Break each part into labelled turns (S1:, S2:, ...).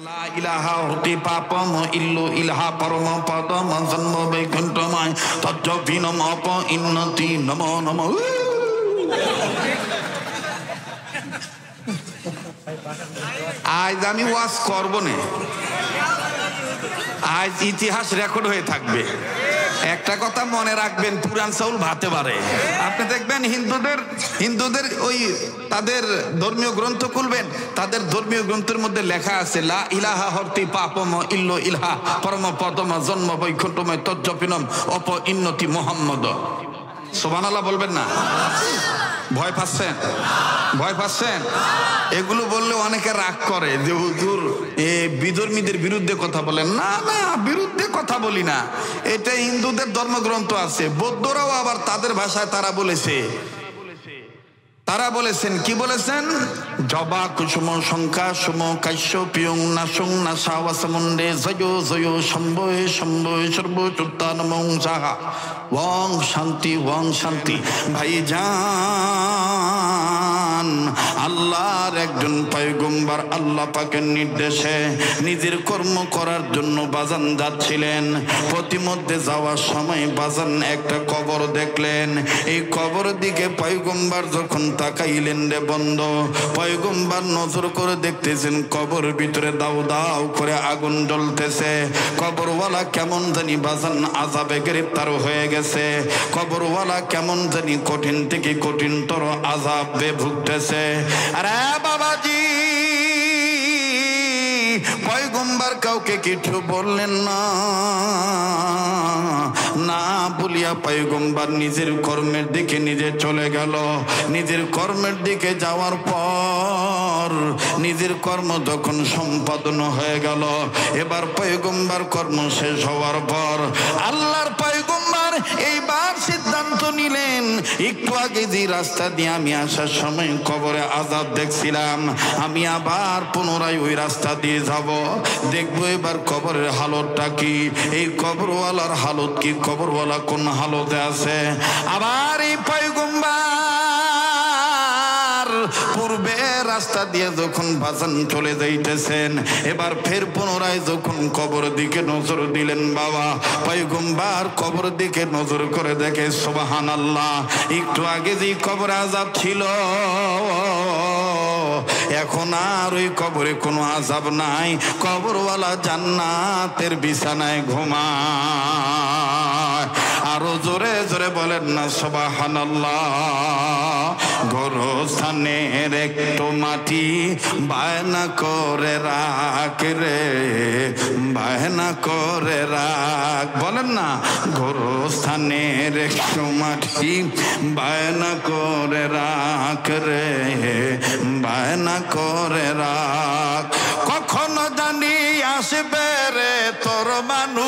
S1: লা ইলাহা হতি পাপম ইল্লু ইলাহা পরম পদম জন্ম বৈকুণ্ঠময় তজ্জবিনম অপ ইন্নতি নমো নমঃ। আজ আমি ওয়াজ করব না, আজ ইতিহাস রেকর্ড হয়ে থাকবে। একটা কথা মনে রাখবেন, পুরান চাউল ভাতে পারে। আপনি দেখবেন হিন্দুদের ওই তাদের ধর্মীয় গ্রন্থ খুলবেন, তাদের ধর্মীয় গ্রন্থের মধ্যে লেখা আছে লা ইলাহা হর্তি পাপম ইল্লো ইলাহা পরম পদম জন্ম বৈকুণ্ঠময় তজ্জপিনম অপ ইন্নতি মোহাম্মদ। সুবহানাল্লাহ বলবেন না? ভয় পাচ্ছেন? ভয় পাচ্ছেন? এগুলো বললে অনেকে রাগ করে যে হুজুর বিধর্মীদের বিরুদ্ধে কথা বলেন। না না, বিরুদ্ধে কথা বলি না, এটা হিন্দুদের ধর্মগ্রন্থ আছে। বৌদ্ধরাও আবার তাদের ভাষায় তারা বলেছেন কি বলেছেন? জবা কুসুম শঙ্কা সুম কাশ্য পিয়ং নাসং নাসাওয়াসমুন্ডে জয় জয় শম্ভয় শম্ভয় সর্বচুত্তানমং সাহা ওং শান্তি ওং শান্তি। ভাইজান, আল্লাহর একজন পয়গম্বর আল্লাহ পাকের নির্দেশে নিজের কর্ম করার জন্য বাজান যাচ্ছিলেন। প্রতিমধ্যে যাওয়ার সময় বাজান একটা কবর দেখলেন। এই কবর দিকে পয়গম্বর যখন তাকাইলেন রে বন্ধ, পয়গম্বর নজর করে দেখতেছেন কবর ভিতরে দাউ দাউ করে আগুন জ্বলতেছে। কবরওয়ালা কেমন জানি বাজান আযাবে গ্রেফতার হয়ে গেছে। কবরওয়ালা কেমন জানি কঠিন থেকে কঠিনতর আযাবে ভুগতেছে। আরে বাবাজি, পয়গম্বর কাউকে কিছু বললেন না। না বলিয়া পয়গম্বর নিজের কর্মের দিকে নিজে চলে গেল। নিজের কর্মের দিকে যাওয়ার পর নিজের কর্ম যখন সম্পাদন হয়ে গেল, এবার পয়গম্বর কর্ম শেষ হওয়ার পর আল্লাহর পয়গম্বর এইবার সিদ্ধান্ত নিলেন, একটু আগে যে রাস্তা দিয়ে আমি আসার সময় কবরে আযাব দেখছিলাম, আমি আবার পুনরায় ওই রাস্তা দিয়ে যাব, দেখবো এবার কবরের হালতটা কি, এই কবরওয়ালার হালত কি, কবরওয়ালা কোন হালতে আছে। আবার এই পয়গম্বর পূর্বে রাস্তা দিয়ে যখন বাজান চলে যাইতেছেন, এবার ফের পুনরায় যখন কবর দিকে নজর দিলেন, বাবা পয়গম্বর কবর দিকে নজর করে দেখে সুবহানাল্লাহ, একটু আগে যে কবর আযাব ছিল এখন আর ওই কবরে কোনো আযাব নাই। কবরওয়ালা জান্নাতের বিছানায় ঘুমায়। আরো জোরে জোরে বলেন না সুবহানাল্লাহ। গোরস্থানের একটু মাটি বায়না করে রাখ রে, বায়না করে রাখ, বলেন না। গোরস্থানের একটু মাটি বায়না করে রাখ রে, বায়না করে রাখ, কখনো জানি আসবে রে তোর মানুষ,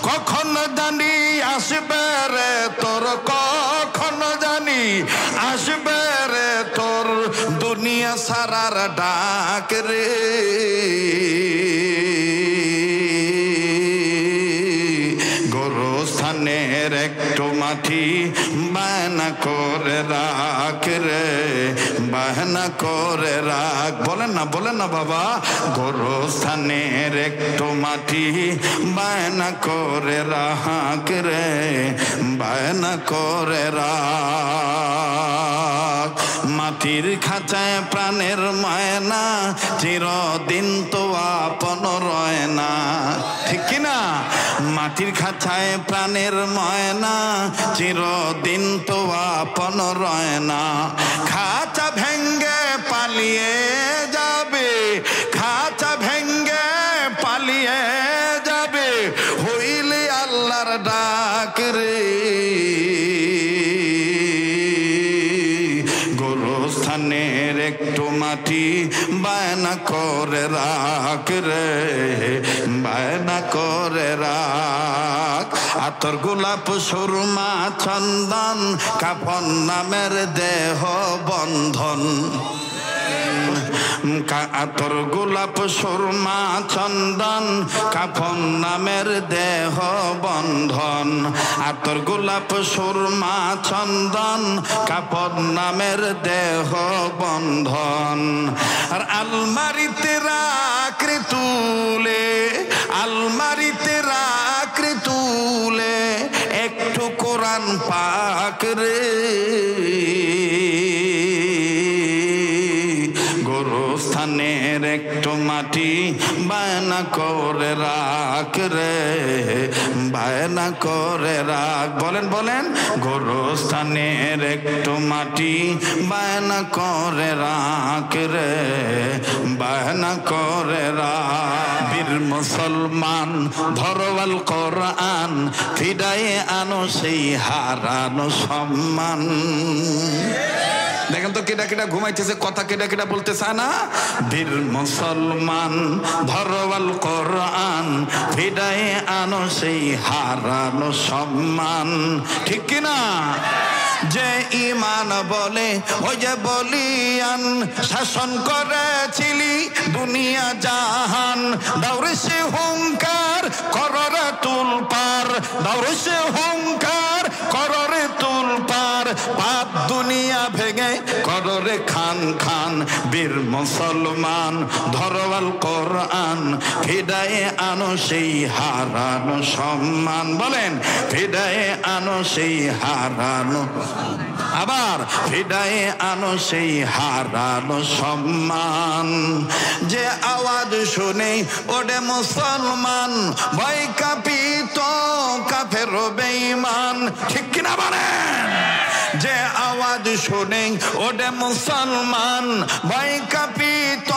S1: কখনো জানি আসবে রে তোর, কখনো জানি আসবে রে তোর দুনিয়া সারার ডাক রে। গোরস্থানের একটু মাটি বায়না করে রাখ রে, বায়না করে রাখ, বলেন না, বলেন না বাবা। গোরস্থানের একটু মাটি বায়না করে রাখ রে, বায়না করে রাখ। মাটির খাঁচায় প্রাণের ময়না চিরদিন তো আপন রয় না, ঠিক কিনা? মাটির খাঁচায় প্রাণের ময়না চিরদিন তো আপন রয় না। খাঁচা ভেঙ্গে পালিয়ে যাবে, খাঁচা ভেঙ্গে পালিয়ে যাবে, হইলে আল্লাহর ডাক রে। গোরস্থানের একটু মাটি বায়না করে রাখ রে, বায়না করে রাখ। আতর গোলাপ সুরমা চন্দন কাফন নামের দেহ বন্ধন, আতর গোলাপ সুরমা চন্দন কাফন নামের দেহ বন্ধন আতর গোলাপ সুরমা চন্দন কাফন নামের দেহ বন্ধন আর আলমারিতে রাখরে তুলে আলমারিতে রাখরে তুলে একটু কোরআন পাক রে গোরস্থানের একটু মাটি বায়না করে রাখ রে বায়না করে রাখ বলেন বলেন গোরস্থানের একটু মাটি বায়না করে রাখ রে বায়না করে রাখ বীর মুসলমান ধরওয়াল কোরআন ফিরায়ে আনো সেই হারানো সম্মান দেখেন তো কেডা কেডা ঘুমাইতেছে কথা কেডা কেডা বলতেছে না বীর মুসলমান ধরওয়াল কোরআন ফিরায়ে আনো সেই হারানো সম্মান ঠিক কিনা যে ইমান বলে ওই যে বলিয়ান শাসন করেছিলি দুনিয়া জাহান দাউরে সে হুঙ্কার কররে তুল পার দাউরে সে হুঙ্কার কররে তুল পার পাপ দুনিয়া ভেঙে কররে খান খান বীর মুসলমান ধরওয়াল কোরআন ফিরায়ে আনো সেই হারানো সম্মান বলেন ফিরায়ে আনো সেই হারানো আবার ফিরায়ে আনো সেই হারানো সম্মান যে আওয়াজ শুনে ওরে মুসলমান ভয় কাঁপিত কাফের বেঈমান ঠিক কিনা বলেন যে আওয়াজ শুনে ওরে মুসলমান ভয় কাঁপিত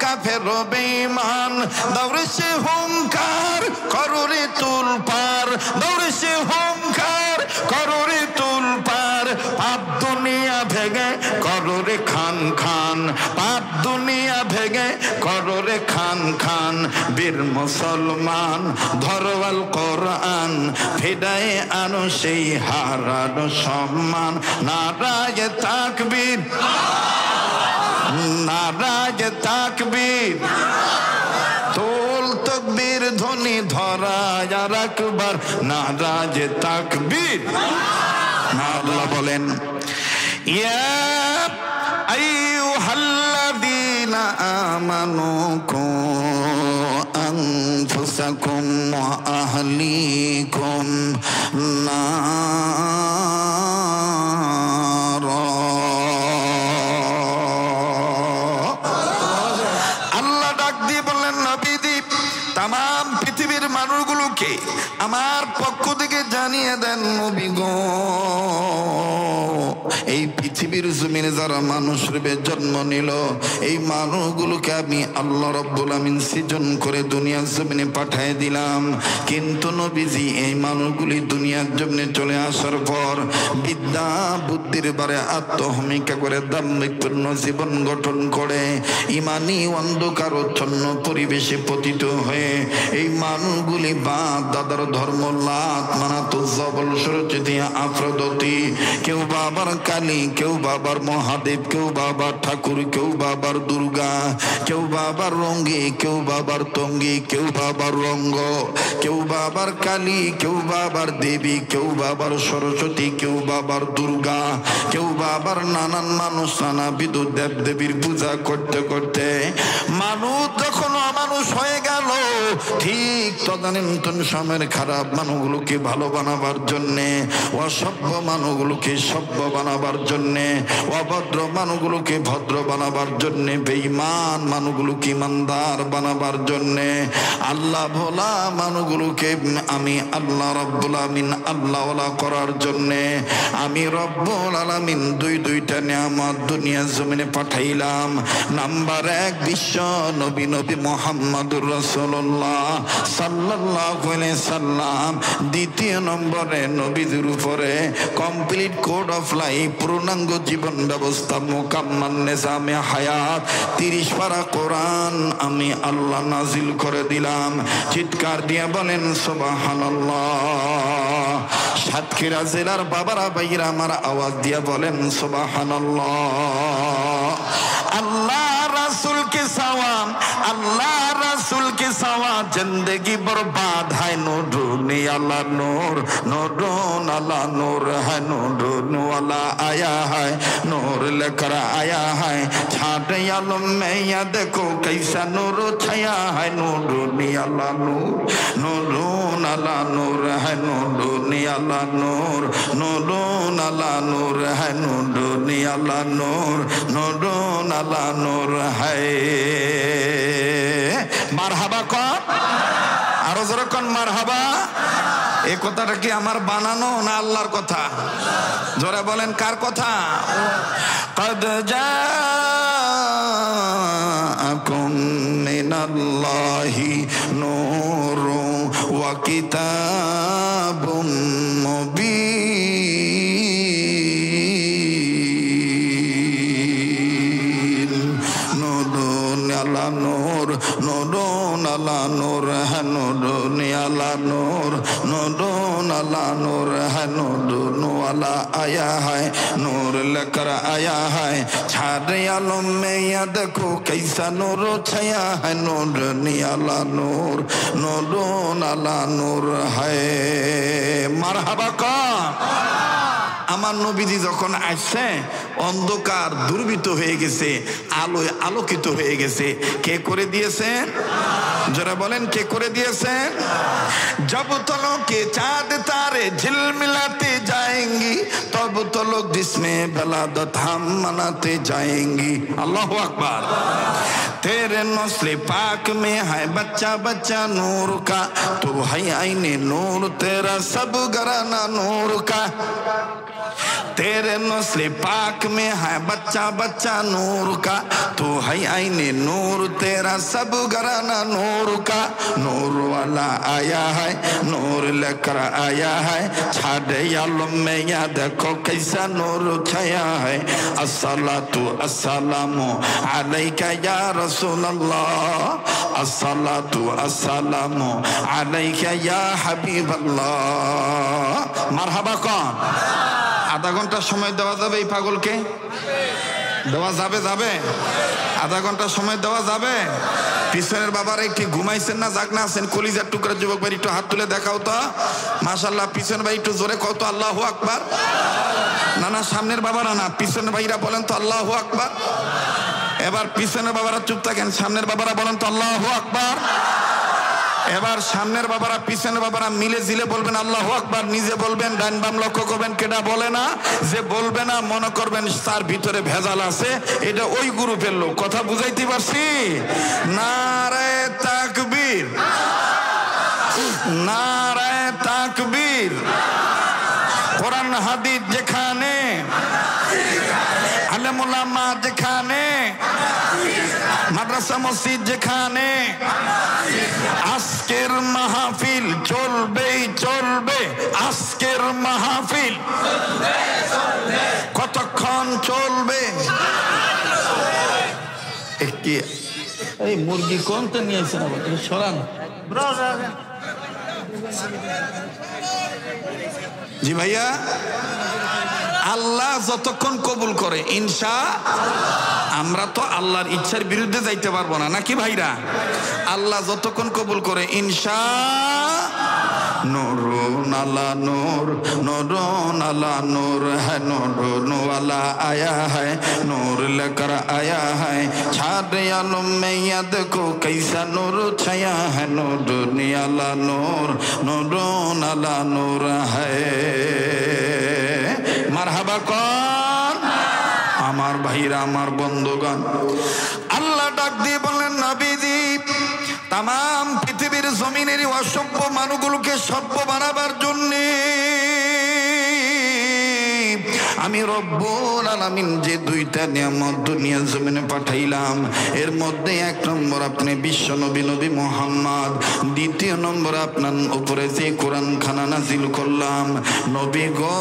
S1: কাফের বেঈমান দৌড়ে সে হুঙ্কার কররে তুল পার দৌড়ে সে হুঙ্কার কররে তুল পার পাপ দুনিয়া ভেঙে কররে খান খান পাপ দুনিয়া ভেঙে কররে খান খান বীর মুসলমান ধরওয়াল কোরআন ফিরায়ে আনো সেই হারানো সম্মান নারায়ে তাকবীর নারায়ে তাকবীর তোল তকবীর ধ্বনি ধরা আর একবার নারায়ে তাকবীর আল্লাহ বলেন ইয়া আইয়ুহাল্লাযীনা আমানু কু আনফুসাকুম ওয়া আহলিকুম নারা আল্লাহ ডাক দিয়ে বললেন নবীজি तमाम পৃথিবীর মানুষগুলোকে আমার পক্ষ থেকে জানিয়ে দেন নবী গো এই পৃথিবীর জমিনে যারা মানুষ রূপে জন্ম নিল এই মানুষগুলোকে আমি আল্লাহ রাব্বুল আমিন সৃজন করে দুনিয়ার জমিনে পাঠিয়ে দিলাম কিন্তু নবীজি এই মানুষগুলি দুনিয়ার জমিনে চলে আসার পর বিদ্যা বুদ্ধির বারে আত্মহমিকা করে দাম্ভিকপূর্ণ জীবন গঠন করে ইমানি অন্ধকারচ্ছন্ন পরিবেশে পতিত হয়ে এই মানুষগুলি বাপ দাদার ধর্ম লাত মানাতুল জবল সরস্বতী আফ্রোদতি কেউ বাবার কালী কেউ বাবার মহাদেব কেউ বাবার ঠাকুর কেউ বাবার দুর্গা কেউ বাবার রঙ্গি কেউ বাবার তঙ্গি কেউ বাবার রঙ্গ কেউ বাবার কালী কেউ বাবার দেবী কেউ বাবার সরস্বতী কেউ বাবার দুর্গা কেউ বাবার নানান মানুষ নানাবিধ দেব দেবীর পূজা করতে করতে মানুষ যখন অমানুষ হয়ে গেল ঠিক তদানীন্তন সময়ের খারাপ মানুষগুলোকে ভালো বানাবার জন্যে অসভ্য মানুষগুলোকে সভ্য বানাবার জন্যে অভদ্র মানুষগুলোকে ভদ্র বানাবার জন্যে বেঈমান মানুষগুলোকে ইমানদার বানাবার জন্যে আল্লাহ ভোলা মানুষগুলোকে আমি আল্লাহ রব্বুল আমিন আল্লাহওয়ালা করার জন্যে আমি রব্বুল আলামিন দুইটা নিয়ামত দুনিয়ার জমিনে পাঠাইলাম নাম্বার 1 বিশ্ব নবী নবী মুহাম্মদুর রাসূলুল্লাহ সাল্লাল্লাহু আলাইহি সাল্লাম দ্বিতীয় নম্বরে নবীদের উপরে কমপ্লিট কোড অফ লাইফ পূর্ণাঙ্গ জীবন ব্যবস্থা মুকাম্মাল নিজামে হায়াত 30 পারা কোরআন আমি আল্লাহ নাজিল করে দিলাম চিৎকার দিয়ে বলেন সুবহানাল্লাহ সাতক্ষীরা জেলার বাবারা ভাইরা আমার আওয়াজ দিয়ে বলেন সুবহানাল্লাহ আল্লাহ রাসূল जिंदगी बर्बाद है नूर अल्लाह नूर नूर अल्लाह नूर है नूर वाला आया है नूर लेकर आया है छाटे आलम में या देखो कैसा नूर छाया है नूर अल्लाह नूर नूर अल्लाह नूर है नूर अल्लाह नूर नूर अल्लाह नूर है नूर अल्लाह नूर नूर अल्लाह नूर है মারহাবা কর আরো জোরে কোন মারহাবা এই কথাটা কি আমার বানানো না আল্লাহর কথা জোরে বলেন কার কথা قد جاءكم من الله نور وكتاب مبين نور আল্লাহ নূর নূর আল্লাহ নূর है नूर अल्लाह नूर नूर अल्लाह नूर है नूर वाला आया है नूर लेकर आया है छारे आलम में या देखो कैसा नूर छाया है नूर अल्लाह नूर नूर अल्लाह नूर है মারহাবা কর আমার নবীজি যখন আসছে অন্ধকার দুর্বৃত হয়ে গেছে আলোয় আলোকিত হয়ে গেছে কে করে দিয়েছেন যারা বলেন কে করে দিয়েছেন जब तो लोग के चाँद तारे झिलमिलाते जाएंगी तब तो लोग जिसमें बलादत हम मनाते जाएंगी अल्लाह अकबर तेरे नस्ल पाक में है बच्चा बच्चा नूर का तो है आईने नूर तेरा सब घराना नूर का तेरे नस्ल पाक में है बच्चा बच्चा नूर का तो है आईने नूर तेरा सब घराना नूर का नूर वाला आया है नूर लेकर आया है छाड़े आलम में या देखो कैसा नूर छाया है अस्सलातु अस्सलामु अलैका या रसूल अल्लाह अस्सलातु अस्सलामु अलैका या हबीब अल्लाह मरहबा कौन आधा घंटा समय देवा जाबे এই পাগলকে দেওয়া যাবে যাবে আধা ঘন্টা সময় দেওয়া যাবে পিছনের বাবারা একটু ঘুমাইছেন না জাগনা আছেন কলিজার টুকরা যুবক ভাই একটু হাত তুলে দেখাও তো মাশাআল্লাহ পিছনের ভাই একটু জোরে কও তো আল্লাহু আকবার না না সামনের বাবারা না পিছনের ভাইরা বলেন তো আল্লাহু আকবার এবার পিছনের বাবারা চুপ থাকেন সামনের বাবারা বলেন তো আল্লাহু আকবার এবার সামনের বাবারা পিছনের বাবারা মিলে জিলে বলবেন আল্লাহু আকবার নিজে বলবেন ডান বাম লক্ষ্য করবেন কেডা বলে না যে বলবে না মনে করবেন তার ভিতরে ভেজাল আছে এটা ওই গ্রুপের লোক কথা বুঝাইতে পারছি নারে তাকবীর নারে তাকবীর কোরআন হাদিস যেখানে আলেম উলামা যেখানে মাদ্রাসা মসজিদ যেখানে আজকের মাহফিল চলবে চলবে আজকের মাহফিল কতক্ষণ চলবে একটি এই মুরগি কোনটা নিয়ে আসেন আবার সরান জি ভাইয়া আল্লাহ যতক্ষণ কবুল করে আমরা তো আল্লাহর ইচ্ছার বিরুদ্ধে যাইতে পারবো না নাকি ভাইরা আল্লাহ যতক্ষণ কবুল করে नूर अल्लाह नूर नूर अल्लाह नूर है नूर वाला आया है नूर लेकर आया है छाड़े आलम में या देखो कैसा नूर छाया है नूर अल्लाह नूर नूर अल्लाह नूर है মারহাবা কর আমার ভাইরা আমার বন্ধুগণ আল্লাহ ডাক দিয়ে বললেন নবীজি তাম পৃথিবীর জমিনের অসভ্য মানুষগুলোকে সভ্য বানাবার জন্য আমি রব্বুল আলামিন যে দুইটা নিয়ামত দুনিয়া জমিনে পাঠাইলাম এর মধ্যে এক নম্বর আপনি বিশ্ব নবী নবী মুহাম্মদ দ্বিতীয় নম্বর আপনার উপরে যে কোরআন খানা নাজিল করলাম নবী গো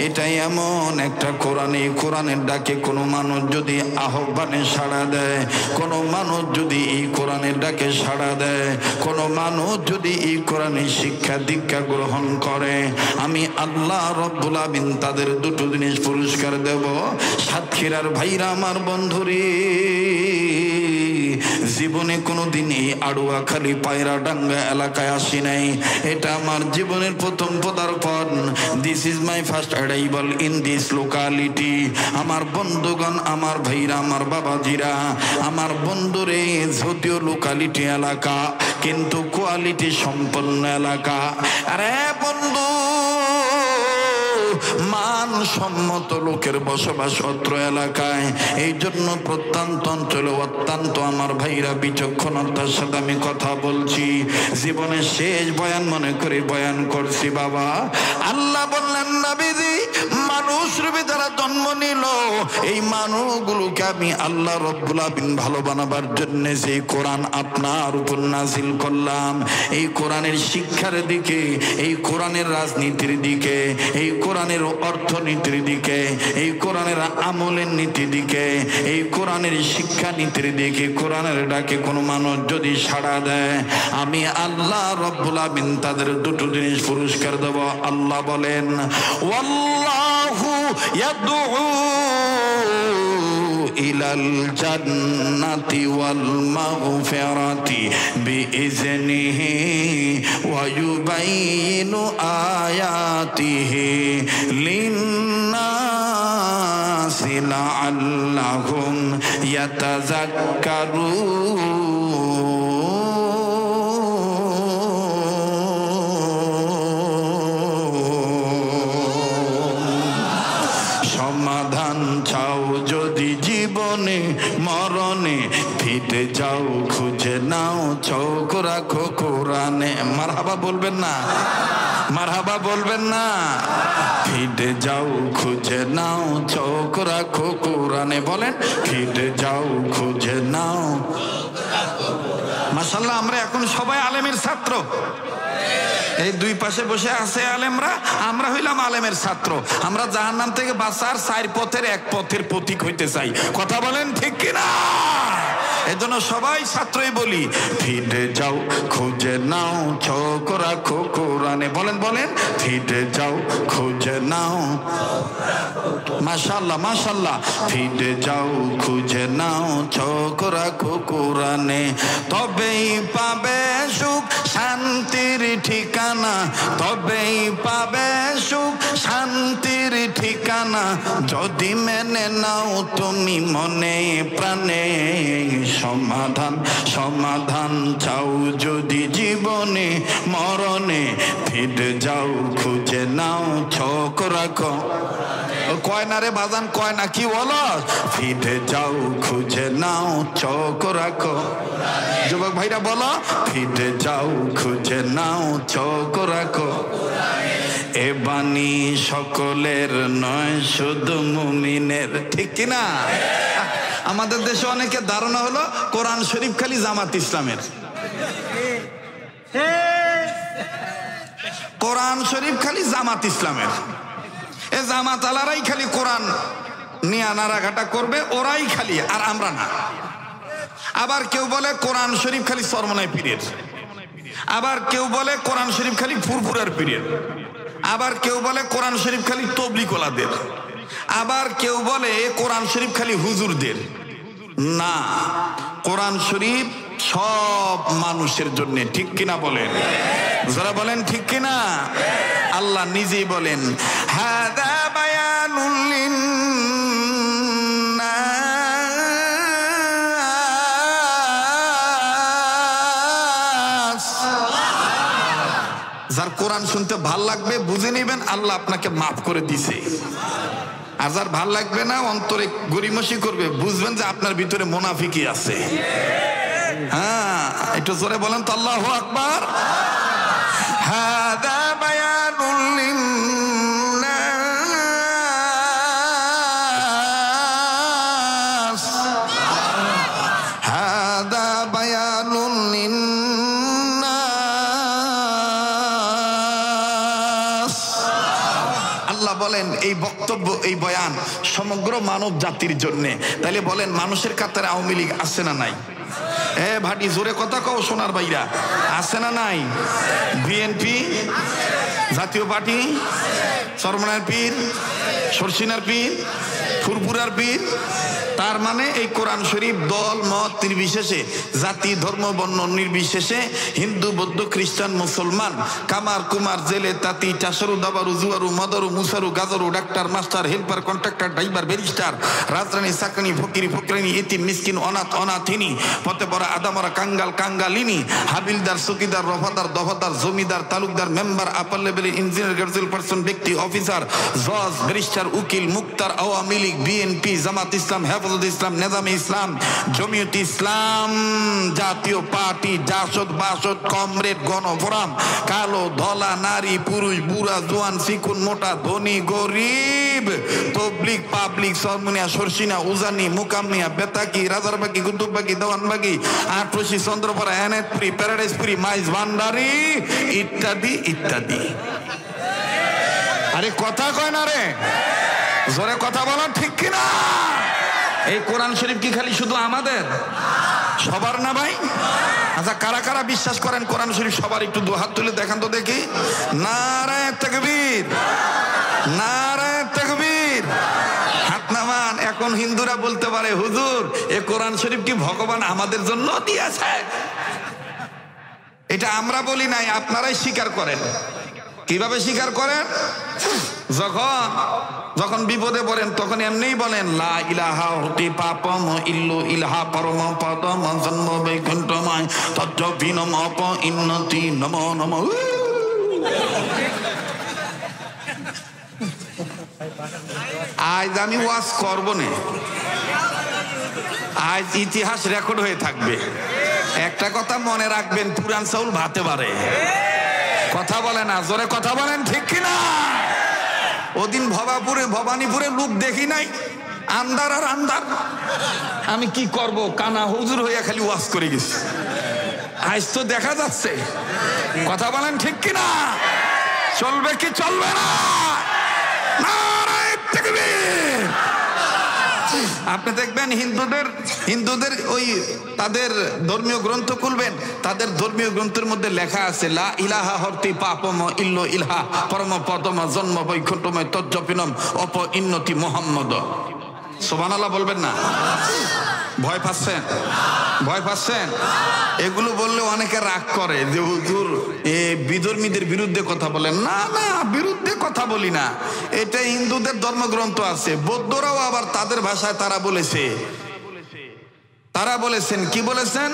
S1: এটা এমন একটা কোরআন এই কোরআনের ডাকে কোনো মানুষ যদি আহ্বানে সাড়া দেয় কোনো মানুষ যদি এই কোরআনের ডাকে সাড়া দেয় কোনো মানুষ যদি এই কোরআনের শিক্ষা দীক্ষা গ্রহণ করে আমি আল্লাহ রব্বুল আমিন তাদের দুটো জিনিস পুরস্কার দেব সাতক্ষীরার ভাইরা আমার বন্ধুরে জীবনে কোনোদিন এই আড়ুয়াখালী পায়রাডাঙ্গা এলাকায় আসি নাই। এটা আমার জীবনের প্রথম পদার্পণ। This is my first arrival in this locality. আমার বন্ধুগণ, আমার ভাইরা, আমার বাবাজিরা, আমার বন্ধুরে, যদিও লোকালিটি এলাকা কিন্তু কোয়ালিটি সম্পন্ন এলাকা। আরে বন্ধু, মানসম্মত লোকের বসবাস অত্র এলাকায়। এই জন্য প্রত্যন্ত অঞ্চলে অত্যন্ত আমার ভাইরা বিচক্ষণতার সাথে আমি কথা বলছি। জীবনের শেষ বয়ান মনে করে বয়ান করছি বাবা। আল্লাহ বললেন, নবীজি, মানুষ রূপে যারা জন্ম নিল, এই মানুষগুলোকে আমি আল্লাহ রব্বুল আলামিন ভালো বানাবার জন্য যে কোরআন আপনার উপর নাজিল করলাম, এই কোরআনের শিক্ষার দিকে, এই কোরআনের রাজনীতির দিকে, এই কোরআনের অর্থনীতির দিকে, এই কোরআনের আমলের নীতি দিকে, এই কোরআনের শিক্ষা নীতির দিকে, কোরআনের ডাকে কোনো মানুষ যদি সাড়া দেয়, আমি আল্লাহ রব্বুল আমিন তাদের দুটো জিনিস পুরস্কার দেব। আল্লাহ বলেন, ওয়াল্লাহু ইয়াদউ ইলাল জান্নাতি ওয়াল মাগফিরাতি বিইজনিহি ওয়া ইউবাইয়িনু আয়াতিহি লিন্নাসি লাআল্লাহুম ইয়াতাযাক্কারুন। সমাধান চাও যদি জীবনে মরণে, ফিরে যাও খুঁজে নাও, চোখ রাখো কোরআনে। মারহাবা বলবেন না? মারহাবা বলবেন না? ফিরে যাও খুঁজে নাও, চোখ রাখো কোরআনে। বলেন, ফিরে যাও খুঁজে নাও। মাশাআল্লাহ, আমরা এখন সবাই আলেমের ছাত্র। এই দুই পাশে বসে আছে আলেমরা, আমরা হইলাম আলেমের ছাত্র। আমরা জাহান্নাম থেকে বাঁচার চার পথের এক পথের প্রতীক হইতে চাই। কথা বলেন ঠিক কিনা? এজন্য সবাই ছাত্রই বলি, ফিরে যাও খুঁজে নাও, চোখ রাখো কোরআনে। বলেন বলেন, ফিরে যাও খুঁজে নাও। মাশাআল্লাহ মাশাআল্লাহ, ফিরে যাও খুঁজে নাও, চোখ রাখো কোরআনে। তবেই পাবে সুখ শান্তির ঠিকানা, তবেই পাবে সুখ শান্তির ঠিকানা, যদি মেনে নাও তুমি মনে প্রাণে। সমাধান সমাধান চাও যদি জীবনে মরণে, ফিরে যাও খুঁজে নাও, চোখ রাখো। কয় না রে বাজান, কয় না, কি বলো? ফিরে যাও খুঁজে নাও, চোখ রাখো। যুবক ভাইরা বলো, ফিরে যাও খুঁজে নাও, চোখ রাখো। এ বাণী সকলের নয়, শুধু মুমিনের। ঠিক কিনা? আমাদের দেশে অনেকের ধারণা হলো কোরআন শরীফ খালি জামাত ইসলামের। কোরআন শরীফ খালি জামাত ইসলামের। এ জামাত আলারাই খালি কোরআন নিয়ে নাড়াঘাটা করবে, ওরাই খালি, আর আমরা না। আবার কেউ বলে কোরআন শরীফ খালি চরমনাই পীরের, আবার কেউ বলে কোরআন শরীফ খালি ফুরফুরার পীরের, আবার কেউ বলে কোরআন শরীফ খালি তবলিগওয়ালাদের, আবার কেউ বলে কোরআন শরীফ খালি হুজুরদের। না, কোরআন শরীফ সব মানুষের জন্য। ঠিক কিনা বলেন? যারা বলেন ঠিক কিনা? আল্লাহ নিজেই বলেন, হাদা বায়ানুল লিন্নাস। যার কোরআন শুনতে ভাল লাগবে বুঝে নেবেন আল্লাহ আপনাকে মাফ করে দিছে। আর যার ভাল লাগবে না, অন্তরে গরিমসি করবে, বুঝবেন যে আপনার ভিতরে মুনাফিকি আছে। হ্যাঁ, একটু জোরে বলেন তো আল্লাহু আকবার। হাদা বায়ানুল লিন্নাস, হাদা বায়ানুল লিন্নাস। আল্লাহ বলেন এই বক্তব্য, এই বয়ান সমগ্র মানব জাতির জন্য। তাহলে বলেন, মানুষের কাতারে আওয়ামী লীগ আছে না নাই? এ ভাটি জোরে কথা কও সোনার ভাইরা, আছে না নাই? বিএনপি, জাতীয় পার্টি, চরমনার পীর, সরসিনার পীর, ফুরপুরার পীর, তার মানে এই কোরআন শরীফ দল মত নির্বিশেষে, জাতি ধর্ম বর্ণ নির্বিশেষে, হিন্দু বৌদ্ধ খ্রিস্টান মুসলমান, কামার কুমার জেলে তাঁতি চাষারু দাবারু জুয়ারু মদারু মুসারু গাজরু doctor master helper contractor driver barrister রাজরানী চাকরানি ফকিরি ফকরানি ইতিম মিসকিন অনাথ অনাথিনী পথে পড়া আদামরা কাঙ্গাল কাঙ্গালিনী হাবিলদার চকিদার রফাদার দফাদার জমিদার তালুকদার মেম্বার আপার লেভেলের ইঞ্জিনিয়ার গ্রাজুয়েট পার্সন ব্যক্তি অফিসার জজ ব্যারিস্টার উকিল মুক্তার আওয়ামী লীগ বিএনপি জামাত ইসলাম হেফাজত ইসলাম নেজামে ইসলাম জমিয়ত ইসলাম জাতীয় পার্টি জাসদ বাসদ কমরেড গণফোরাম কালো ধলা নারী পুরুষ বুড়া জোয়ান চিকুন মোটা ধনী গরিব তবলিগ পাবলিক সরমুনিয়া সরসিনা উজানি মুকামনিয়া বেতাকি রাজারবাগি কুতুববাগি দেওয়ানবাগি আটরশি চন্দ্রপাড়া এনএতপুরি প্যারাডাইসপুরি মাইজ ভান্ডারি ইত্যাদি ইত্যাদি। আরে কথা কয় না রে, জোরে কথা বলো ঠিক কিনা? এই কোরআন শরীফ কি খালি শুধু আমাদের, সবার না ভাই? আচ্ছা, কারা কারা বিশ্বাস করেন কোরআন শরীফ সবার? একটু দু হাত তুলে দেখান তো দেখি। নারায়ে তাকবীর, নারায়ে তাকবীর। হাত নামান। এখন হিন্দুরা বলতে পারে, হুজুর এ কোরআন শরীফ কি ভগবান আমাদের জন্য দিয়েছে? এটা আমরা বলি নাই, আপনারাই স্বীকার করেন। কিভাবে স্বীকার করেন? যখন বিপদে পড়েন তখন এমনিই বলেন লা ইলাহা হতি পাপম ইল্লু ইলাহা পরম পদম জন্ম বৈকুণ্ঠময় তজ্জবিনম অপ ইন্নতি নমো নমো। আজ আমি ওয়াজ করব না, আজ ইতিহাস রেকর্ড হয়ে থাকবে। একটা কথা মনে রাখবেন, পুরান চাউল ভাতে পারে। কথা বলে না, জোরে কথা বলেন ঠিক কিনা? ওদিন ভবানীপুরে লোক দেখি নাই, আন্দার আর আন্দার। আমি কি করব, কানা হুজুর হইয়া খালি ওয়াজ করে গেছি। আজ তো দেখা যাচ্ছে। কথা বলেন ঠিক কিনা? চলবে কি চলবে না? নারায়ে তাকবীর। আপনি দেখবেন হিন্দুদের ওই তাদের ধর্মীয় গ্রন্থ খুলবেন, তাদের ধর্মীয় গ্রন্থের মধ্যে লেখা আছে লা ইলাহা হরতি পাপম ইল্লো ইলাহা পরম পদম জন্ম বৈকুণ্ঠময় তজ্জপিনম অপ ইন্নতি মুহাম্মদ। সুবহানাল্লাহ বলবেন না? ভয় পাচ্ছেন? ভয় পাচ্ছেন? এগুলো বললে অনেকে রাগ করে যে হুজুর বিধর্মীদের বিরুদ্ধে কথা বলেন। না না, বিরুদ্ধে কথা বলি না। এটা হিন্দুদের ধর্মগ্রন্থ আছে। বৌদ্ধরাও আবার তাদের ভাষায় তারা বলেছেন কি বলেছেন?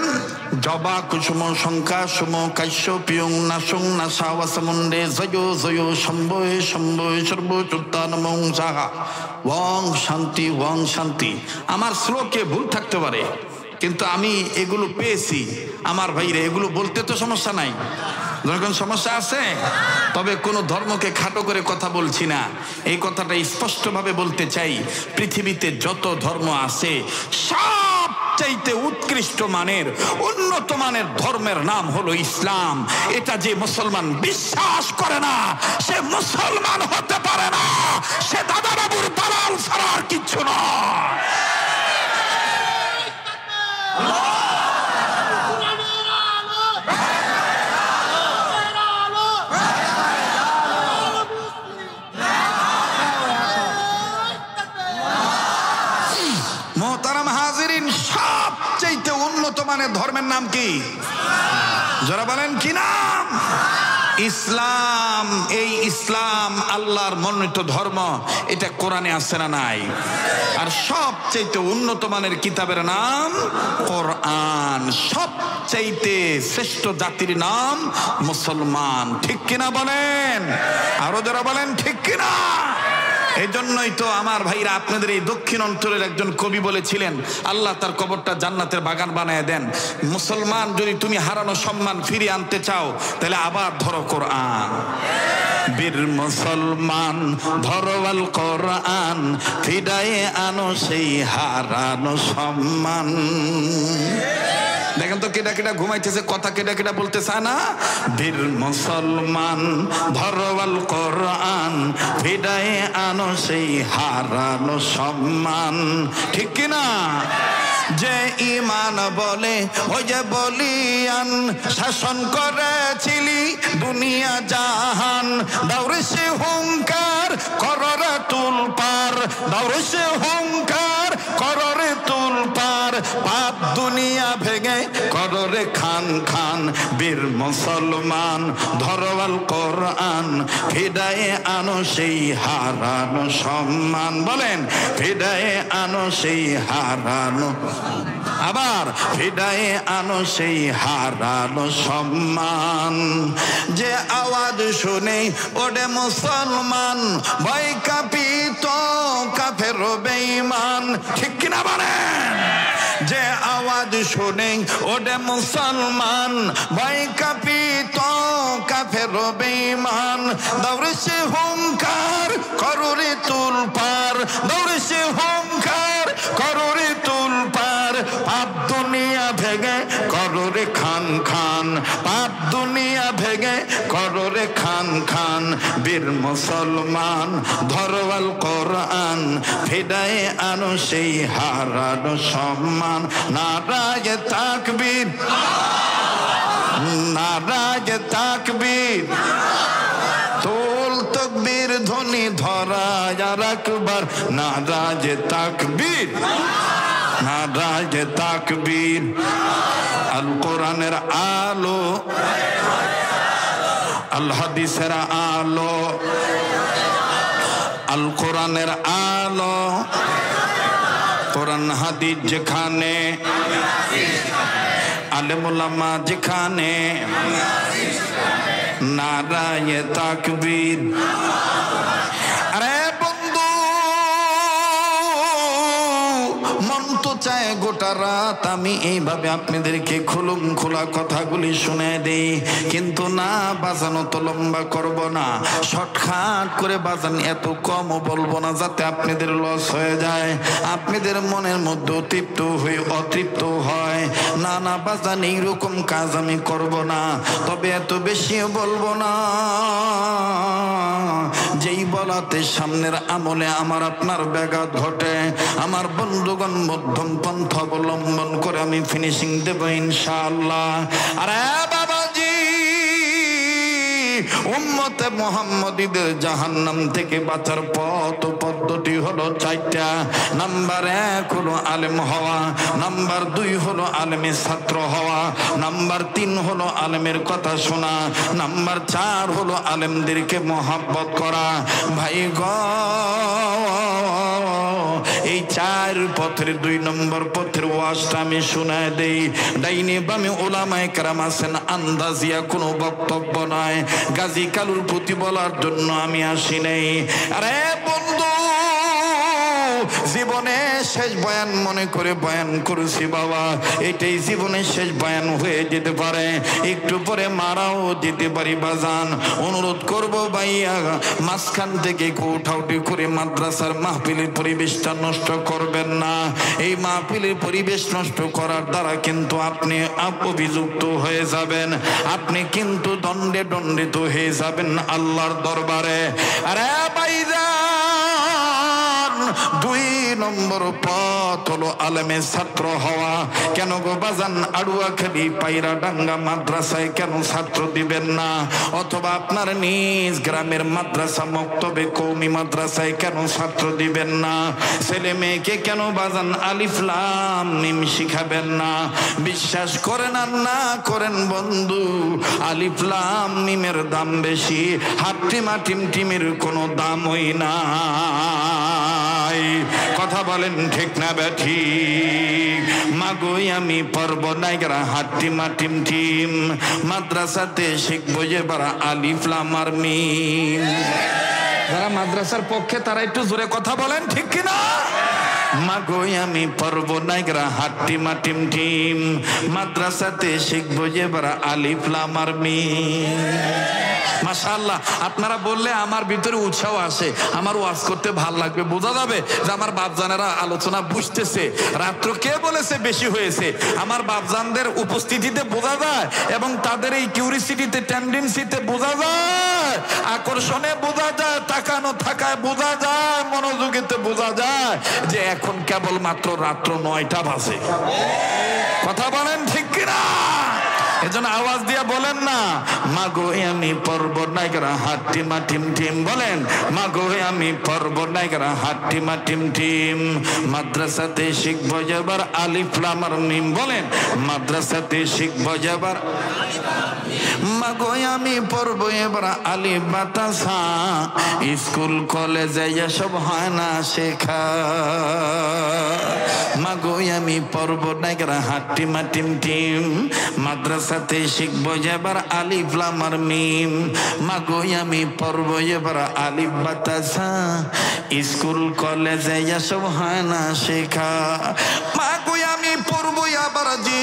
S1: জবা কুসুম সংখ্যা সুম কাশ্য পিয়ং নাসং নাসাওয়াসমুন্ডে জয় জয় শম্ভয় শম্ভয় সর্বচুত্তানমং সাহা ওং শান্তি ওং শান্তি। আমার শ্লোকে ভুল থাকতে পারে, কিন্তু আমি এগুলো পেয়েছি। আমার ভাইরে, এগুলো বলতে তো সমস্যা নাই, যখন সমস্যা আছে। তবে কোনো ধর্মকে খাটো করে কথা বলছি না, এই কথাটা স্পষ্টভাবে বলতে চাই। পৃথিবীতে যত ধর্ম আছে সবচাইতে উৎকৃষ্ট মানের উন্নত মানের ধর্মের নাম হলো ইসলাম। এটা যে মুসলমান বিশ্বাস করে না সে মুসলমান হতে পারে না, সে দাদা বাবুর দালাল ছাড়া আর কিচ্ছু নয়। মোহতারাম হাজিরিন, সবচেয়ে উন্নত মানের ধর্মের নাম কি? যারা বলেন কি নাম? ইসলাম। এই ইসলাম আল্লাহর মনোনীত ধর্ম। এটা কোরআনে আছে না নাই? আর সবচেয়ে উন্নত মানের কিতাবের নাম কোরআন। সবচেয়ে শ্রেষ্ঠ জাতির নাম মুসলমান। ঠিক কিনা বলেন? আরো যারা বলেন ঠিক কিনা? এই জন্যই তো আমার ভাইরা, আপনাদের এই দক্ষিণ অঞ্চলের একজন কবি বলেছিলেন, আল্লাহ তার কবরটা জান্নাতের বাগান বানায় দেন। মুসলমান, যদি তুমি হারানো সম্মান ফিরিয়ে আনতে চাও তাহলে আবার ধরো কোরআন। বীর মুসলমান ধরো আল কোরআন, ফিরায়ে আনো সেই হারানো সম্মান। দেখেন তো কেটা কেটা ঘুমাইতেছে, কথা কেটা কেটা বলতে চায় না। বীর মুসলমান ধরো আল কোরআন, ফিরায়ে আনো সেই হারানো সম্মান। ঠিক কিনা? যে ইমান বলে ওই যে বলিয়ান, শাসন করেছিলি দুনিয়া জাহান। দাউরে সে হুঙ্কার কররে তুল পার, দাউরে সে হুঙ্কার কররে বীর মুসলমান ধরো আল কোরআন ফিদায়ে আনো সেই হারানো সম্মান বলেন ফিদায়ে আনো সেই হারানো আবার ফিদায়ে আনো সেই হারানো সম্মান যে আওয়াজ শুনে ওরে মুসলমান ভয় কাঁপিত কাফের বেঈমান ঠিক কিনা বলেন যে আওয়াজ শুনে ওরে মুসলমান ভয় কাঁপিত কাফের বেঈমান দৌড়ে সে হুঙ্কার করুরে তুল পার দৌড়ে সে হুঙ্কার করুরে তুল পার পাপ দুনিয়া ভেঙে করুরে খান খান পাপ দুনিয়া ভেঙে করুরে খান খান বীর মুসলমান ধরো আল কোরআন ফিদায়ে আনো সেই হারানো সম্মান নারায়ে তাকবীর নারায়ে তাকবীর তোল তকবীর ধ্বনি ধরা আর একবার নারায়ে তাকবীর নারায়ে তাকবীর আল কোরআনের আলো আল হাদিসের আলো আল কোরআনের আলো কোরআন হাদিস যেখানে আলেম উলামা যেখানে নারায়ে তাকবীর আরে বন্ধু মন তো চায় গোটা রাত আমি এইভাবে আপনাদেরকে খুলুম খোলা কথাগুলি শুনে দেই কিন্তু না বাজানো তো লম্বা করব না শর্টকাট করে বাজান এত কম বলবো না যাতে আপনাদের লস হয়ে যায় আপনাদের মনের মধ্যে অতৃপ্ত হয় না না বাজান এইরকম কাজ আমি করব না তবে এত বেশি বলবো না যেই বলাতে সামনের আমলে আমার আপনার ব্যাঘাত ঘটে আমার বন্ধুগণ মধ্যম পন্থা অবলম্বন করে আমি ফিনিশিং দেব ইনশাআল্লাহ আরে বাবাজি উম্মতে মুহাম্মদীদের জাহান্নাম থেকে বাঁচার পথ পদ্ধতি হলো চারটা নাম্বার 1 হলো আলেম হওয়া নাম্বার 2 হলো আলেমের ছাত্র হওয়া নাম্বার 3 হলো আলেমের কথা শোনা নাম্বার 4 হলো আলেমদেরকে মহব্বত করা ভাই গো এই 4 পথের 2 নম্বর পথের ওয়াজটা আমি শোনায় দেই ডাইনে বামে ওলামায়ে কেরাম আছেন আন্দাজিয়া কোনো বক্তব্য নয় গাজী কালুর প্রতি বলার জন্য আমি আসি নাই আরে বন্ধু জীবনে শেষ বয়ান মনে করে বয়ান করেছি বাবা এটাই জীবনের শেষ বয়ান হয়ে যেতে পারে একটু পরে মারাও যেতে পারি বাজান অনুরোধ করব ভাইয়া মাঝখান থেকে উঠাউটি করে মাদ্রাসার মাহফিলের পরিবেশটা নষ্ট করবেন না এই মাহফিলের পরিবেশ নষ্ট করার দ্বারা কিন্তু আপনি অভিযুক্ত হয়ে যাবেন আপনি কিন্তু দণ্ডে দণ্ডিত হয়ে যাবেন আল্লাহর দরবারে আরে ভাইরা 2 নম্বর পথ হলো আলেমের ছাত্র হওয়া কেন গো বাজান আড়ুয়াখালী পায়রাডাঙ্গা মাদ্রাসায় কেন ছাত্র দিবেন না অথবা আপনার নিজ গ্রামের মাদ্রাসা মক্তবে কওমি মাদ্রাসায় কেন ছাত্র দিবেন না ছেলে মেয়েকে কেন বাজান আলিফ লাম মিম শিখাবেন না বিশ্বাস করেন আর না করেন বন্ধু আলিফ লাম মিমের দাম বেশি হাট্টিমা টিমটিমের কোনো দামই না কথা বলেন ঠিক না ব্যাঠি মাগোই আমি পর্ব নাইগরা হাট্টিমা টিমটিম মাদ্রাসাতে শিখবো যে বারা আলিফ লাম আর মিম যারা মাদ্রাসার পক্ষে তারা একটু জোরে কথা বলেন ঠিক কিনা মাগোই আমি পর্ব নাইগরা হাট্টিমা টিমটিম মাদ্রাসাতে শিখবো যে বারা আলিফ লাম আর মিম মাশাআল্লাহ আপনারা বললে আমার ভিতরে উৎসাহ আসে আমার ওয়াজ করতে ভালো লাগবে বোঝা যাবে যে আমার বাপজানেরা আলোচনা বুঝতেছে রাত্র কে বলেছে বেশি হয়েছে আমার বাপজানদের উপস্থিতিতে বোঝা যায় এবং তাদের এই কিউরিসিটিতে টেন্ডেন্সিতে বোঝা যায় আকর্ষণে বোঝা যায় তাকানো থাকায় বোঝা যায় মনোযোগীতে বোঝা যায় যে এখন কেবল মাত্র রাত্র 9টা বাজে কথা বলেন ঠিক কিনা এজন্য আওয়াজ দিয়ে বলেন না, মাগো আমি পর্বত নাইকারা হাট্টি মা টিম টিম, বলেন মাগো আমি পর্বত নাইকারা হাট্টি মা টিম টিম। মাদ্রাসাতে শিখবো এবার আলিফ লাম আর মিম, বলেন মাদ্রাসাতে শিখবো এবার, মাগো আমি পড়বো এবার আলিফ বাতাসা, স্কুল কলেজে এসব হয় না শেখা। মাগো আমি পড়বো নাইকারা হাট্টি মা টিম টিম, মাদ্রাসাতে শিখবো এবার আলিফ লাম আর মিম। মাগো আমি পড়বো এবার আলিফ বাতাসা, স্কুল কলেজে এসব হয় না শেখা। মাগো আমি পড়বো এবার জি,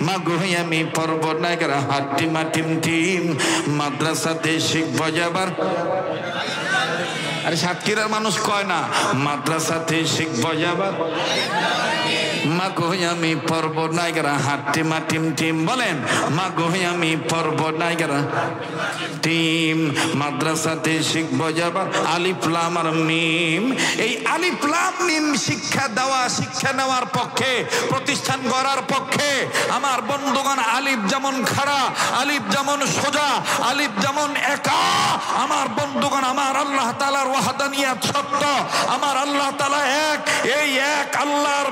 S1: মাগো আমি পড়বো নাইকারা হাট্টি মা টিম টিম, মাদ্রাসাতে শিখবো এবার। আরে সাতক্ষীরার মানুষ কয় না মাদ্রাসাতে শিখবো এবার, মাগো আমি পড়বো নাইকারা হাট্টি মা টিম টিম, বলেন মাগো আমি পড়বো নাইকারা টিম, মাদ্রাসাতে শিখবো এবার আলিফ লাম আর মিম। এই আলিফ লাম মিম শিক্ষা দেওয়া, শিক্ষা নেওয়ার পক্ষে, প্রতিষ্ঠান গড়ার পক্ষে আমার বন্ধুগণ আলিফ যেমন খাড়া, আলিফ যেমন সোজা, আলিফ যেমন একা, আমার বন্ধুগণ আমার আল্লাহ তাআলার ওয়াহদানিয়াত সত্য, আমার আল্লাহ তাআলা এক। এই এক আল্লাহর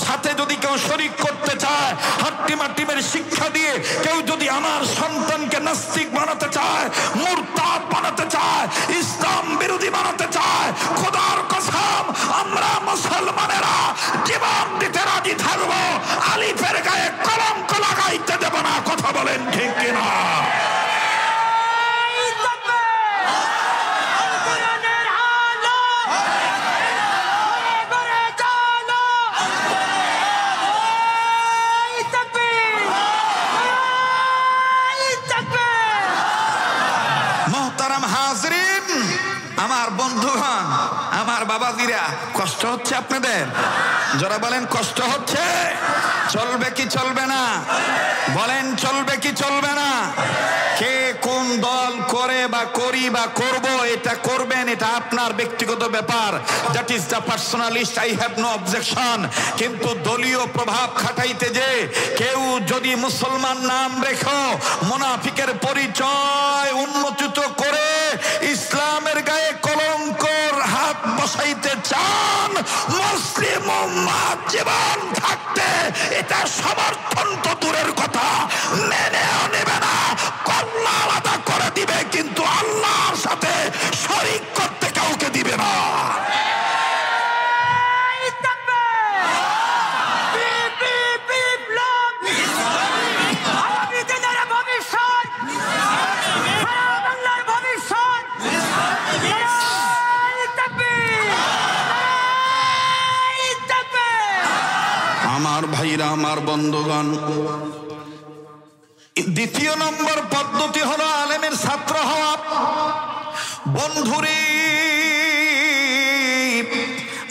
S1: সাথে যদি কেউ শরীক করতে চায়, হাট্টি মা টিমের শিক্ষা দিয়ে কেউ যদি আমার সন্তানকে নাস্তিক বানাতে চায়, মুরতাদ বানাতে চায়, ইসলাম বিরোধী বানাতে চায়, খোদার কসম আমরা মুসলমানেরা জীবন দিতে রাজি থাকবো, আলিফের গায়ে কলঙ্ক লাগাইতে দেব না। কথা বলেন ঠিক কিনা? আমার বন্ধুগণ, আমার বাবাজিরা, কষ্ট হচ্ছে আপনাদের? যারা বলেন কষ্ট হচ্ছে, চলবে কি চলবে না? বলেন চলবে কি চলবে না? কে কোন দল করে বা করি বা করব, এটা করবেন, এটা আপনার ব্যক্তিগত ব্যাপার। That is the personalist, I have no objection. কিন্তু দলীয় প্রভাব খাটাইতে যে কেউ যদি মুসলমান নাম রেখো মুনাফিকের পরিচয় উন্মোচিত করে ইসলামের গায়ে কলঙ্কর হাত বসাইতে চান, মুসলিম উম্মাহ জীবন থাকতে এটা সমর্থন তো দূরের কথা, মেনেও নেবে না, কল্লা আলাদা করে দিবে, কিন্তু আল্লাহর সাথে শরীক করতে কাউকে দিবে না। আমার ভাইরা, আমার বন্ধুগণ, দ্বিতীয় নম্বর পদ্ধতি হলো আলেমের ছাত্র হওয়া। বন্ধুরে,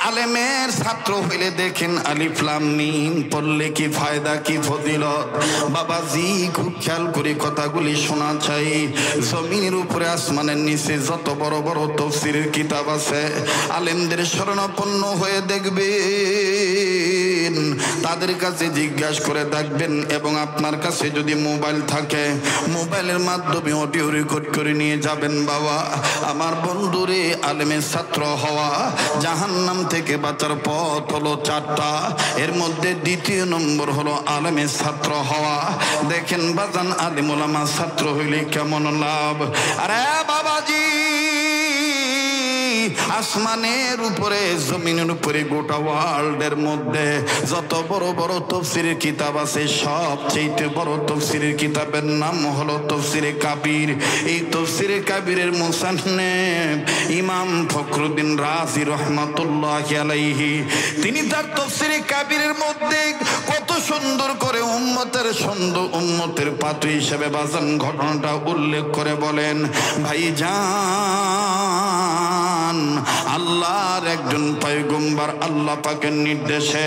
S1: আলেমের ছাত্র হইলে দেখেন আলিফ লাম মিম পড়লে কি ফায়দা, কি ফজিলত। বাবাজি খুব খেয়াল করে কথাগুলি শোনা চাই। জমিনের উপরে আসমানের নিচে যত বড় বড় তাফসীরের কিতাব আছে, আলেমদের শরণাপন্ন হয়ে দেখবেন, তাদের কাছে জিজ্ঞাসা করে দেখবেন, এবং আপনার কাছে যদি মোবাইল থাকে মোবাইলের মাধ্যমে অডিও রেকর্ড করে নিয়ে যাবেন। বাবা আমার বন্ধুরে, আলেমের ছাত্র হওয়া জাহান্নাম থেকে বাঁচার পথ হলো চারটা, এর মধ্যে দ্বিতীয় নম্বর হলো আলেমের ছাত্র হওয়া। দেখেন বাজান, আলেম ওলামা ছাত্র হইলে কেমন লাভ। আরে বাবাজি, আসমানের উপরে জমিনের উপরে গোটা ওয়ার্ল্ডের মধ্যে যত বড় বড় তাফসীরের কিতাব আছে, সবচেয়ে বড় তাফসীরের কিতাবের নাম হলো তাফসীরে কাবির। এই তাফসীরে কাবিরের মুসান্নিফ ইমাম ফখরুদ্দিন রাজি রহমাতুল্লাহি আলাইহি, তিনি তার তাফসীরে কাবিরের মধ্যে কত সুন্দর করে উম্মতের পাত্র হিসেবে বাজান ঘটনাটা উল্লেখ করে বলেন, ভাইজান আল্লাহ আল্লাহর একজন পয়গম্বর আল্লাহ পাকের নির্দেশে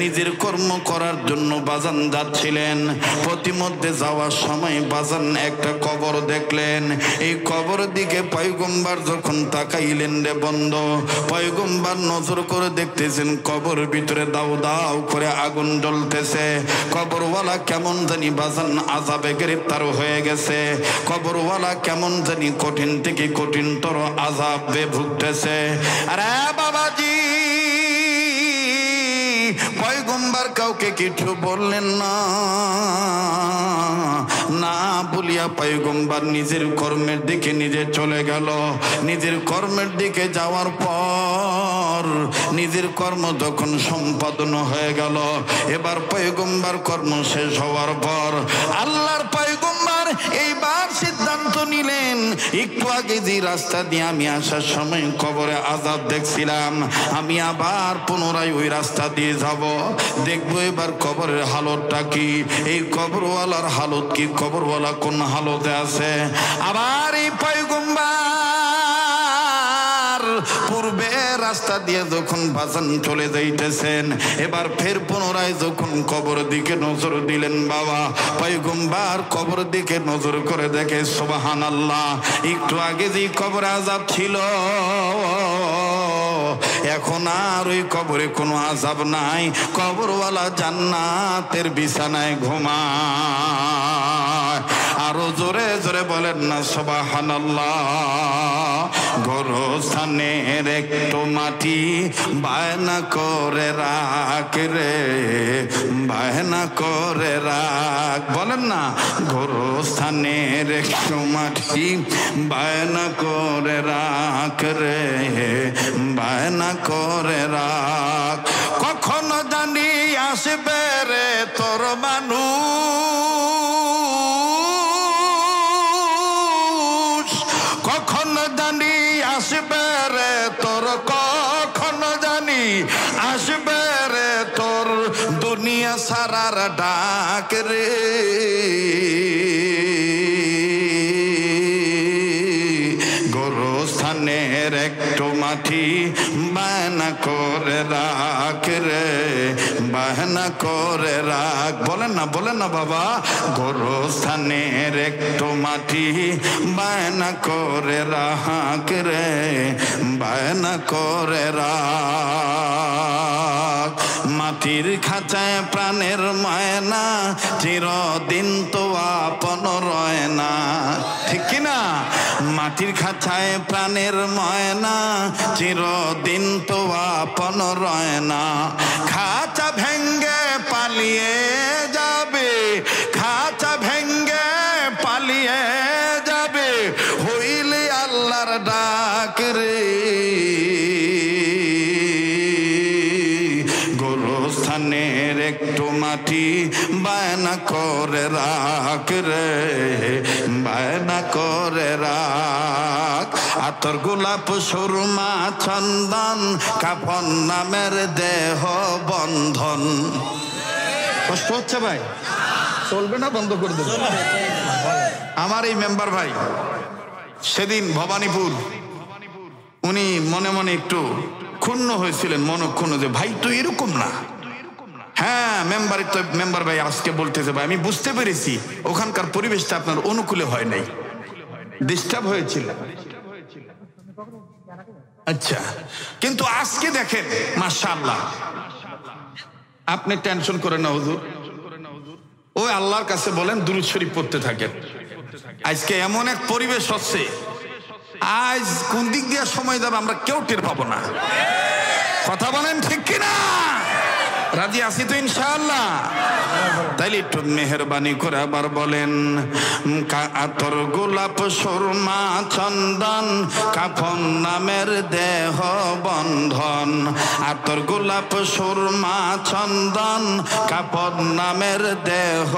S1: নিজের কর্ম করার জন্য বাজান যাচ্ছিলেন। প্রতিমধ্যে যাওয়ার সময় বাজান একটা কবর দেখলেন। এই কবর দিকে পয়গম্বর যখন তাকাইলেন রে বন্ধ, পয়গম্বর নজর করে দেখতেছেন কবর ভিতরে দাউ দাউ করে আগুন জ্বলতেছে। কবরওয়ালা কেমন জানি বাজান আযাবে গ্রেফতার হয়ে গেছে। কবরওয়ালা কেমন জানি কঠিন থেকে কঠিনতর আযাবে ভুগতেছে। আরে বাবাজি, পয়গম্বর কাউকে কিছু বললেন না। না বলিয়া পয়গম্বর নিজের কর্মের দিকে নিজে চলে গেল। নিজের কর্মের দিকে যাওয়ার পর নিজের কর্ম যখন সম্পাদন হয়ে গেল, এবার পয়গম্বর কর্ম শেষ হওয়ার পর আল্লাহর পয়গম্বর এইবার সিদ্ধান্ত নিলেন, একটু আগে যে রাস্তা দিয়ে আমি আসার সময় কবরে আযাব দেখছিলাম, আমি আবার পুনরায় ওই রাস্তা দিয়ে যাব, দেখবো এবার কবরের হালতটা কি, এই কবরওয়ালার হালত কি, কবরওয়ালা কোন হালতে আছে। আবার এই পয়গম্বর পূর্বে রাস্তা দিয়ে যখন বাজান চলে যাইতেছেন, এবার ফের পুনরায় যখন কবর দিকে নজর দিলেন, বাবা পয়গম্বর কবর দিকে নজর করে দেখে সুবহানাল্লাহ, একটু আগে যে কবরে আযাব ছিল এখন আর ওই কবরে কোনো আযাব নাই। কবরওয়ালা জান্নাতের বিছানায় ঘুমায়। আরো জোরে জোরে বলেন না সুবহানাল্লাহ। গোরস্থানের একটু মাটি বায়না করে রাখ রে, বায়না করে রাখ, বলেন না গোরস্থানের একটু মাটি বায়না করে রাখ রে, বায়না করে রাখ। কখনো জানি আসবে রে তোর মানুষ, কখনো জানি আসবে রে তোর, কখনো জানি আসবে রে তোর দুনিয়া সারার ডাক রে। গোরস্থানের একটু মাটি বায়না করে রাখ রে, বায়না করে রাখ, বলেন না, বলেন না বাবা। গোরস্থানের একটু মাটি বায়না করে রাখ রে, বায়না করে রাখ। মাটির খাঁচায় প্রাণের ময়না চিরদিন তো আপন রয় না, ঠিক কিনা? মাটির খাঁচায় প্রাণের ময়না চিরদিন তো আপন রয় না। খাঁচা ভেঙ্গে পালিয়ে যাবে, খাঁচা ভেঙ্গে পালিয়ে যাবে, হইলে আল্লাহর ডাক রে। গোরস্থানের একটু মাটি বায়না করে রাখ রে, বায়না করে রাখ। আতর গোলাপ সুরমা চন্দন কাফন নামের দেহ বন্ধন। কষ্ট হচ্ছে ভাই? চলবে না, বন্ধ করে দেবে? আমার এই মেম্বার ভাই সেদিন ভবানীপুর, উনি মনে মনে একটু ক্ষুণ্ণ হয়েছিলেন, মনক্ষুণ্ণ, যে ভাই তো এরকম না। হ্যাঁ মেম্বার ভাই আজকে বলতেছে, ভাই আমি বুঝতে পেরেছি ওখানকার পরিবেশটা আপনার অনুকূলে হয় নাই, ডিস্টার্ব হয়েছিল। আচ্ছা, কিন্তু আজকে দেখেন মাশাআল্লাহ, আপনি টেনশন করেন না হুজুর, ওই আল্লাহর কাছে বলেন দুরূদ শরীফ পড়তে থাকেন। আজকে এমন এক পরিবেশ হচ্ছে, আজ কোন দিক দিয়ে সময় যাবে আমরা কেউ টের পাবো না। কথা বলেন ঠিক কিনা? রাজি আছি তো ইনশাআল্লাহ? তাইলে একটু মেহরবানি করে আবার বলেন, আতর গোলাপ সুরমা চন্দন কাফন নামের দেহ বন্ধন। আতর গোলাপ সুরমা চন্দন কাফন নামের দেহ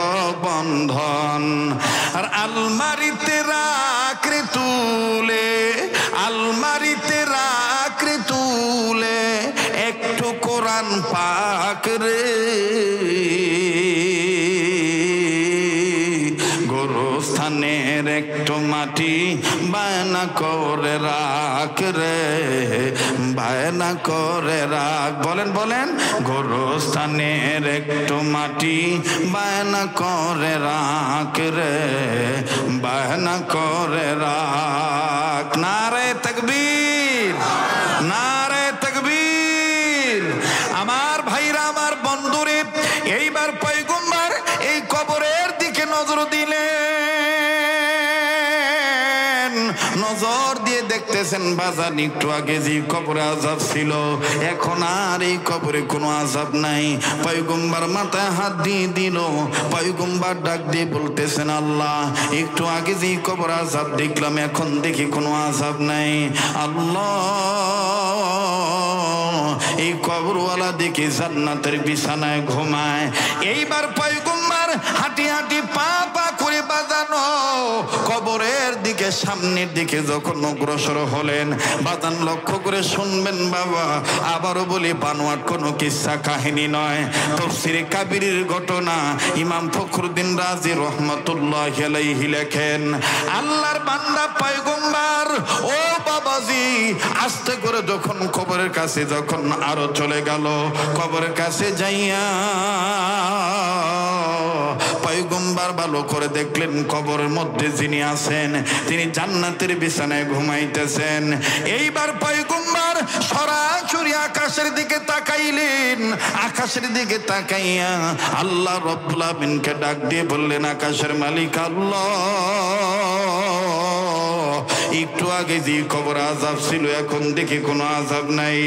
S1: বন্ধন। আর আলমারিতে রাখরে তুলে, আলমারিতে রাখরে তুলে একটু কোরআন পাক রে। গোরস্থানের একটু মাটি বায়না করে রাখ রে, বায়না করে রাখ। বলেন বলেন, গোরস্থানের একটু মাটি বায়না করে রাখ রে, বায়না করে রাখ। নারে তাকবীর, নারে তাকবীর। আমার ভাইরা, আমার বন্ধুরে, এইবার পয়গম্বর এই কবরের দিকে নজর দিলেন। নজর দিয়ে দেখতেছেন বাজান, একটু আগে যে কবরে আযাব ছিল, এখন আর এই কবরে কোনো আযাব নাই। পয়গম্বর মাথায় হাত দিয়ে দিল। পয়গম্বর ডাক দিয়ে বলতেছেন, আল্লাহ, একটু আগে যে কবরে আযাব দেখলাম, এখন দেখি কোনো আযাব নাই। আল্লাহ, এই কবরওয়ালা দেখি জান্নাতের বিছানায় ঘুমায়। এইবার পয়গম্বর হাঁটি হাঁটি পা পা করে বাজানো কবরের দিকে, সামনের দিকে যখন অগ্রসর হলেন, বাজান লক্ষ্য করে শুনবেন বাবা, আবারও বলি, বানোয়াট কোনো কিসসা কাহিনী নয়, তাফসীরে কাবীরের ঘটনা। ইমাম ফখরুদ্দিন রাজি রহমাতুল্লাহি আলাইহি লেখেন, আল্লাহর বান্দা পয়গম্বর ও বাবাজি আস্তে করে যখন কবরের কাছে যখন আরো চলে গেল, কবরের কাছে যাইয়া পয়গম্বর ভালো করে দেখলেন কবরের মধ্যে যিনি আছেন তিনি জান্নাতের বিছানায় ঘুমাইতেছেন। এইবার পয়গম্বর সরাসরি আকাশের দিকে তাকাইলেন। আকাশের দিকে তাকাইয়া আল্লাহ রাব্বুল আমিনকে ডাক দিয়ে বললেন, আকাশের মালিক আল্লাহ, একটু আগে যে কবর আযাব ছিল, এখন দেখি কোনো আযাব নাই।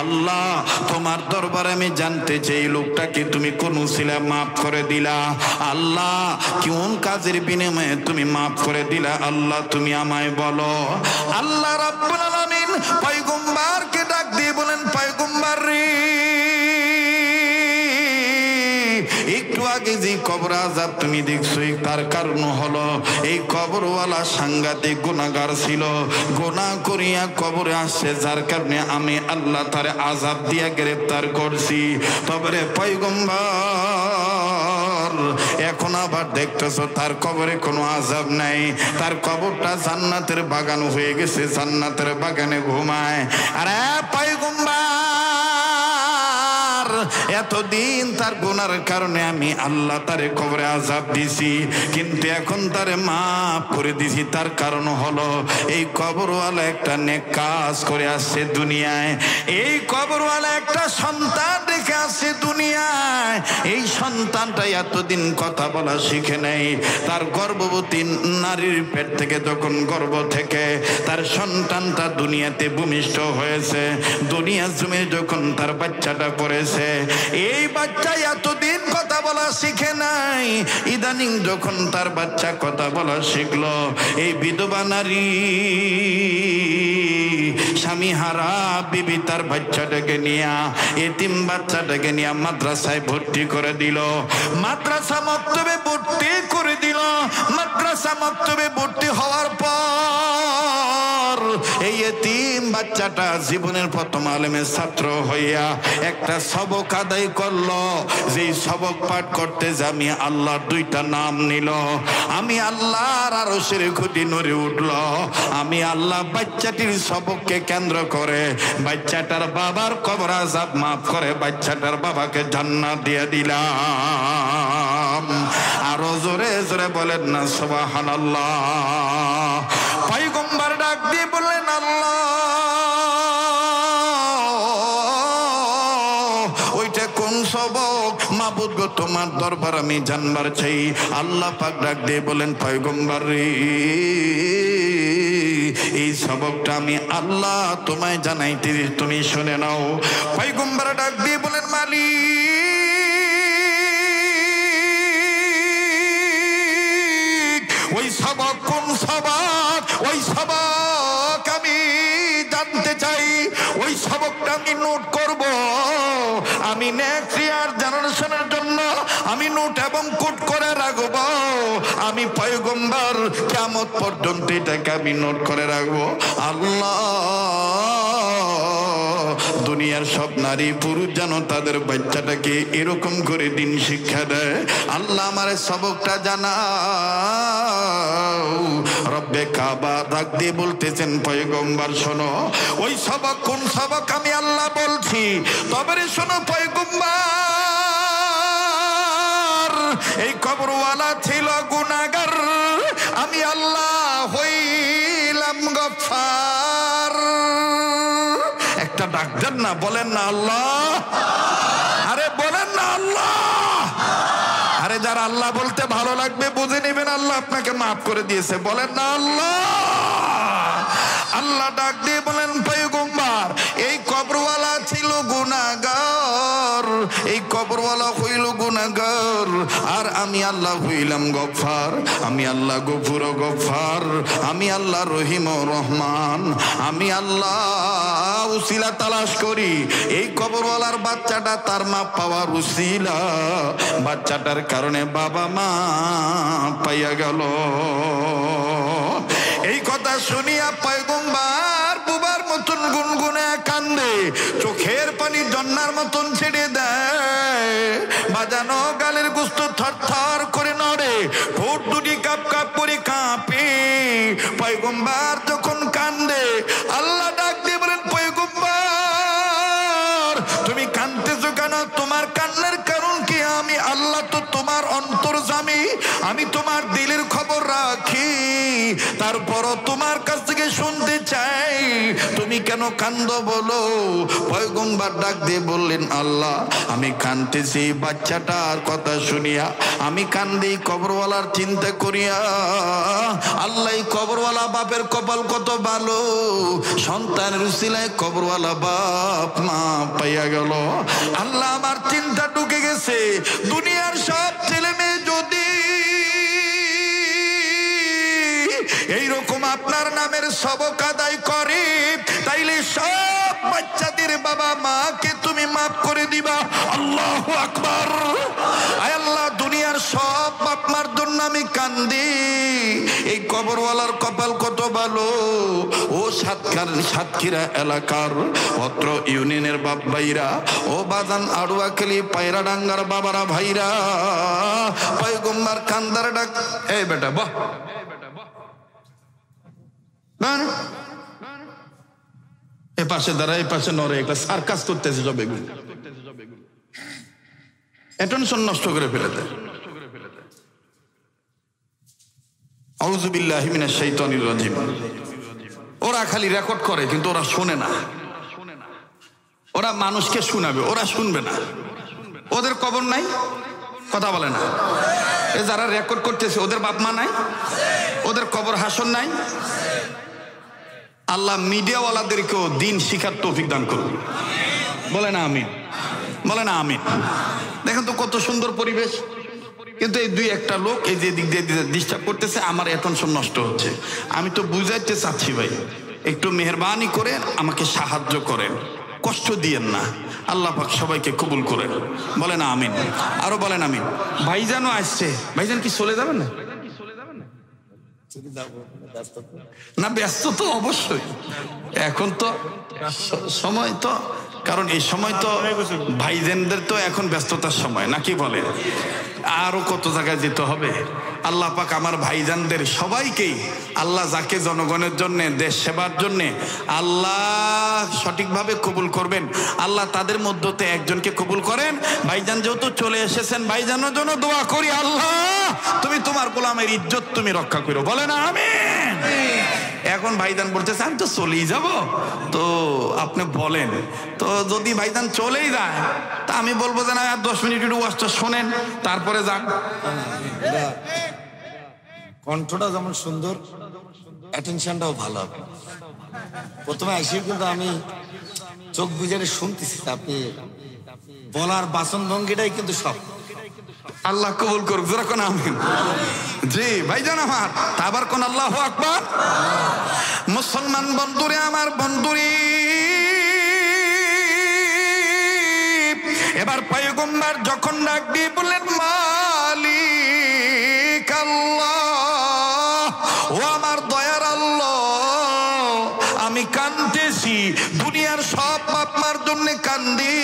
S1: আল্লাহ, তোমার দরবারে আমি জানতে চাই, লোকটাকে তুমি কোন উসিলা মাফ করে দিলা? আল্লাহ, কোন কাজের বিনিময়ে তুমি মাফ করে দিলা? আল্লাহ, তুমি আমায় বলো। আল্লাহ রাব্বুল আলামিন পয়গম্বরকে ডাক দিয়ে বলেন, পয়গম্বর রে, একটু আগে যে কবর আযাব তুমি দেখছো, তার কারণ হলো এই কবরওয়ালা সাংঘাতিক গুনাহগার ছিল, গুনাহ করিয়া কবরে আসছে, যার কারণে আমি আল্লাহ তার আযাব দিয়া গ্রেফতার করছি। তবে রে পয়গম্বর, এখন আবার দেখতেছো তার কবরে কোনো আযাব নাই, তার কবরটা জান্নাতের বাগান হয়ে গেছে, জান্নাতের বাগানে ঘুমায়। আরে পয়গম্বর, এতদিন তার গুনার কারণে আমি আল্লাহ তারে কবরে আযাব দিছি, কিন্তু এখন তারে মাফ করে দিছি। তার কারণ হলো এই কবরওয়ালা একটা নেক কাজ করে আসছে দুনিয়ায়। এই কবরওয়ালা একটা সন্তান রেখে আসছে দুনিয়ায়। এই সন্তানটা এতদিন কথা বলা শিখে নেই। তার গর্ভবতী নারীর পেট থেকে যখন গর্ভ থেকে তার সন্তানটা দুনিয়াতে ভূমিষ্ঠ হয়েছে, দুনিয়া জমিনে যখন তার বাচ্চাটা পড়েছে, এই বাচ্চা এতদিন কথা বলা শিখে নাই। ইদানিং যখন তার বাচ্চা কথা বলা শিখলো, এই বিধবা নারী স্বামী হারা বিবি তার বাচ্চাটাকে নিয়ে, এতিম বাচ্চাটাকে নিয়ে মাদ্রাসায় ভর্তি করে দিল। মাদ্রাসা মক্তবে ভর্তি করে দিল। মাদ্রাসা মক্তবে ভর্তি হওয়ার পর এই এতিম বাচ্চাটা জীবনের প্রথম আলেমের ছাত্র হইয়া একটা সবক আদায় করলো। যেই সবক পাঠ করতে যে আমি আল্লাহর দুইটা নাম নিল, আমি আল্লাহর আরশের খুঁটি নড়ে উঠল। আমি আল্লাহ বাচ্চাটির সবককে কেন্দ্র করে বাচ্চাটার বাবার কবর আযাব মাফ করে বাচ্চাটার বাবাকে জান্নাত দিয়ে দিলাম। আরো জোরে জোরে বলেন না সুবহানাল্লাহ। পয়গম্বর ডাক দিয়ে বললেন, আল্লাহ, ওইটা কোন সবক? মাবুদ গো, তোমার দরবার আমি জানবার চাই। আল্লাহ পাক ডাক দিয়ে বলেন, পয়গম্বর রে, এই সবকটা আমি আল্লাহ তোমায় জানাইতে, তুমি শুনে নাও। পয়গম্বর ডাক দিয়ে বলেন, মালিক, ওই সবক কোন সবক? ওই সবক আমি জানতে চাই। ওই সবকটা আমি নোট করব। আমি নেক্সট ইয়ার জেনারেশনের জন্য আমি নোট এবং কোট করে রাখবো। আমি পয়গম্বর কিয়ামত পর্যন্ত এটাকে আমি নোট করে রাখবো। আল্লাহ, দুনিয়া দুনিয়ার সব নারী পুরুষ যেন তাদের বাচ্চাটাকে এরকম করে দিন শিক্ষা দেয়। আল্লাহ আমারে সবকটা জানাও। রব্বে কাবা ডাক দিয়ে বলতেছেন পয়গম্বর শোনো, ওই সবক কোন সবক আমি আল্লাহ বলছি, তবে শোনো পয়গম্বর, এই কবরওয়ালা ছিল গুনাহগার, আমি আল্লাহ হইলাম গফফার। একটা ডাক দেন না, বলেন না আল্লাহ, আরে বলেন না আল্লাহ। আরে যারা আল্লাহ বলতে ভালো লাগবে বুঝে নেবেন আল্লাহ আপনাকে মাফ করে দিয়েছে, বলেন না আল্লাহ। আল্লাহ ডাক দিয়ে বলেন পয়গম্বর, এই কবরওয়ালা ছিল গুনাহগার, এই কবরওয়ালা হইল গুনাহগার, আর আমি আল্লাহ হইলাম গফফার। আমি আল্লাহ গফুর ও গফফার, আমি আল্লাহ রহিম ও রহমান। আমি আল্লাহ উসিলা তালাশ করি, এই কবরওয়ালার বাচ্চাটা তার মাপ পাওয়ার উসিলা, বাচ্চাটার কারণে বাবা মা পাইয়া গেল। এই কথা শুনিয়া পয়গম্বর বুবার মতন গুনগুনে কান্দে, চোখের পানি জন্নার মতন ছেড়ে দেয়, বাজানো গালের গোস্ত থরথর করে নড়ে, ঠোঁট দুটি কাপ কাপ করে কাঁপে। পয়গম্বর যখন কান্দে আল্লাহ ডাক দিয়ে বলেন পয়গম্বর তুমি কাঁদতেছো কেন, তোমার কান্নার কারণ কি? আমি আল্লাহ তো তোমার অন্তর্যামী, আমি তোমার দিলের খবর রাখি, তারপরও তোমার কাছ থেকে শুনতে চাই তুমি কেন কান্দো বলো। পয়গম্বর ডাক দিয়ে বললেন আল্লাহ আমি কাঁদতেছি বাচ্চাটার কথা শুনিয়া, আমি কান্দি কবরওয়ালার চিন্তা করিয়া। আল্লাহ কবরওয়ালা বাপের কপাল কত ভালো, সন্তানের উসিলায় কবরওয়ালা বাপ মা পাইয়া গেল। আল্লাহ আমার চিন্তা ঢুকে গেছে, দুনিয়ার সব ছেলে মেয়ে যদি এইরকম আপনার নামের সবক আদায় করে, তাইলে সব বাচ্চাদের বাবা মাকে তুমি মাফ করে দিবা। আল্লাহু আকবার। আয় আল্লাহ দুনিয়ার সব বাপ মার জন্য আমি কান্দি, এই কবরওয়ালার কপাল কত ভালো। ও সাতক্ষীরা এলাকার অত্র ইউনিয়নের বাপ ভাইরা, ও বাজান আড়ুয়াখালী পায়রাডাঙ্গার বাবারা ভাইরা, পয়গম্বর কান্দার ডাক, এই বেটা বাহ এ পাশে দাঁড়া, এ পাশে নড়ে, একটা সার্কাস করতেছে সব, এগুলো অ্যাটেনশন নষ্ট করে ফেলে দেয়। আউযু বিল্লাহি মিনাশ শাইতানির রাজিম। ওরা খালি রেকর্ড করে কিন্তু ওরা শোনে না, ওরা মানুষকে শোনাবে, ওরা শুনবে না। ওদের কবর নাই, কথা বলে না। এ যারা রেকর্ড করতেছে ওদের বাপ মা নাই, ওদের কবর হাসন নাই। আল্লাহ মিডিয়াওয়ালাদেরকেও দিন শিখার তৌফিক দান করুন, বলে না আমিন, বলে না আমিন। দেখেন তো কত সুন্দর পরিবেশ, কিন্তু এই দুই একটা লোক এই যে দিক দিয়ে ডিস্টার্ব করতেছে, আমার অ্যাটেনশন নষ্ট হচ্ছে। আমি তো বুঝাইতে চাচ্ছি ভাই, একটু মেহেরবানি করে আমাকে সাহায্য করেন, কষ্ট দিয়েন না। আল্লাহ পাক সবাইকে কবুল করেন, বলেন আমিন। আরো বলেন আমিন। ভাইজানও আসছে, ভাইজান কি চলে যাবেন না? না ব্যস্ত তো অবশ্যই, এখন তো সময় তো, কারণ এই সময় তো ভাইজানদের তো এখন ব্যস্ততার সময়, নাকি বলে? আরো কত জায়গায় যেতে হবে। আল্লাহ পাক আমার ভাইজানদের সবাইকেই আল্লাহ যাকে জনগণের জন্য দেশ সেবার জন্য আল্লাহ সঠিকভাবে কবুল করবেন, আল্লাহ তাদের মধ্যতে একজনকে কবুল করেন। ভাইজান যেহেতু চলে এসেছেন, ভাইজানের জন্য দোয়া করি, আল্লাহ তুমি তোমার গোলামের ইজ্জত তুমি রক্ষা করো, বলেন আমিন। এখন ভাইজান বলতেছে আমি তো চলেই যাব, তো আপনি বলেন। তো যদি ভাইজান চলেই যায় তা আমি বলবো যে না, আর 10 মিনিট একটু ওয়াজটা শোনেন তারপরে যান।
S2: কণ্ঠটা যেমন সুন্দর, অ্যাটেনশনটাও ভালো হবে। প্রথমে আসি কিন্তু আমি চোখ বুঝে শুনতেছি, আপনি বলার বাসন ভঙ্গিটাই কিন্তু সব।
S1: আল্লাহ কবুল করুক, যেরকম আমিন। জি ভাইজান আমার, আবার কোন আল্লাহু আকবার। মুসলমান বন্ধুরে আমার, বন্ধুরে এবার পয়গম্বর যখন ডাক দিয়ে বললেন মালিক আল্লাহ, ও আমার দয়ার আল্লাহ, আমি কাঁদতেছি, দুনিয়ার সব বাপ মার জন্য কান্দি।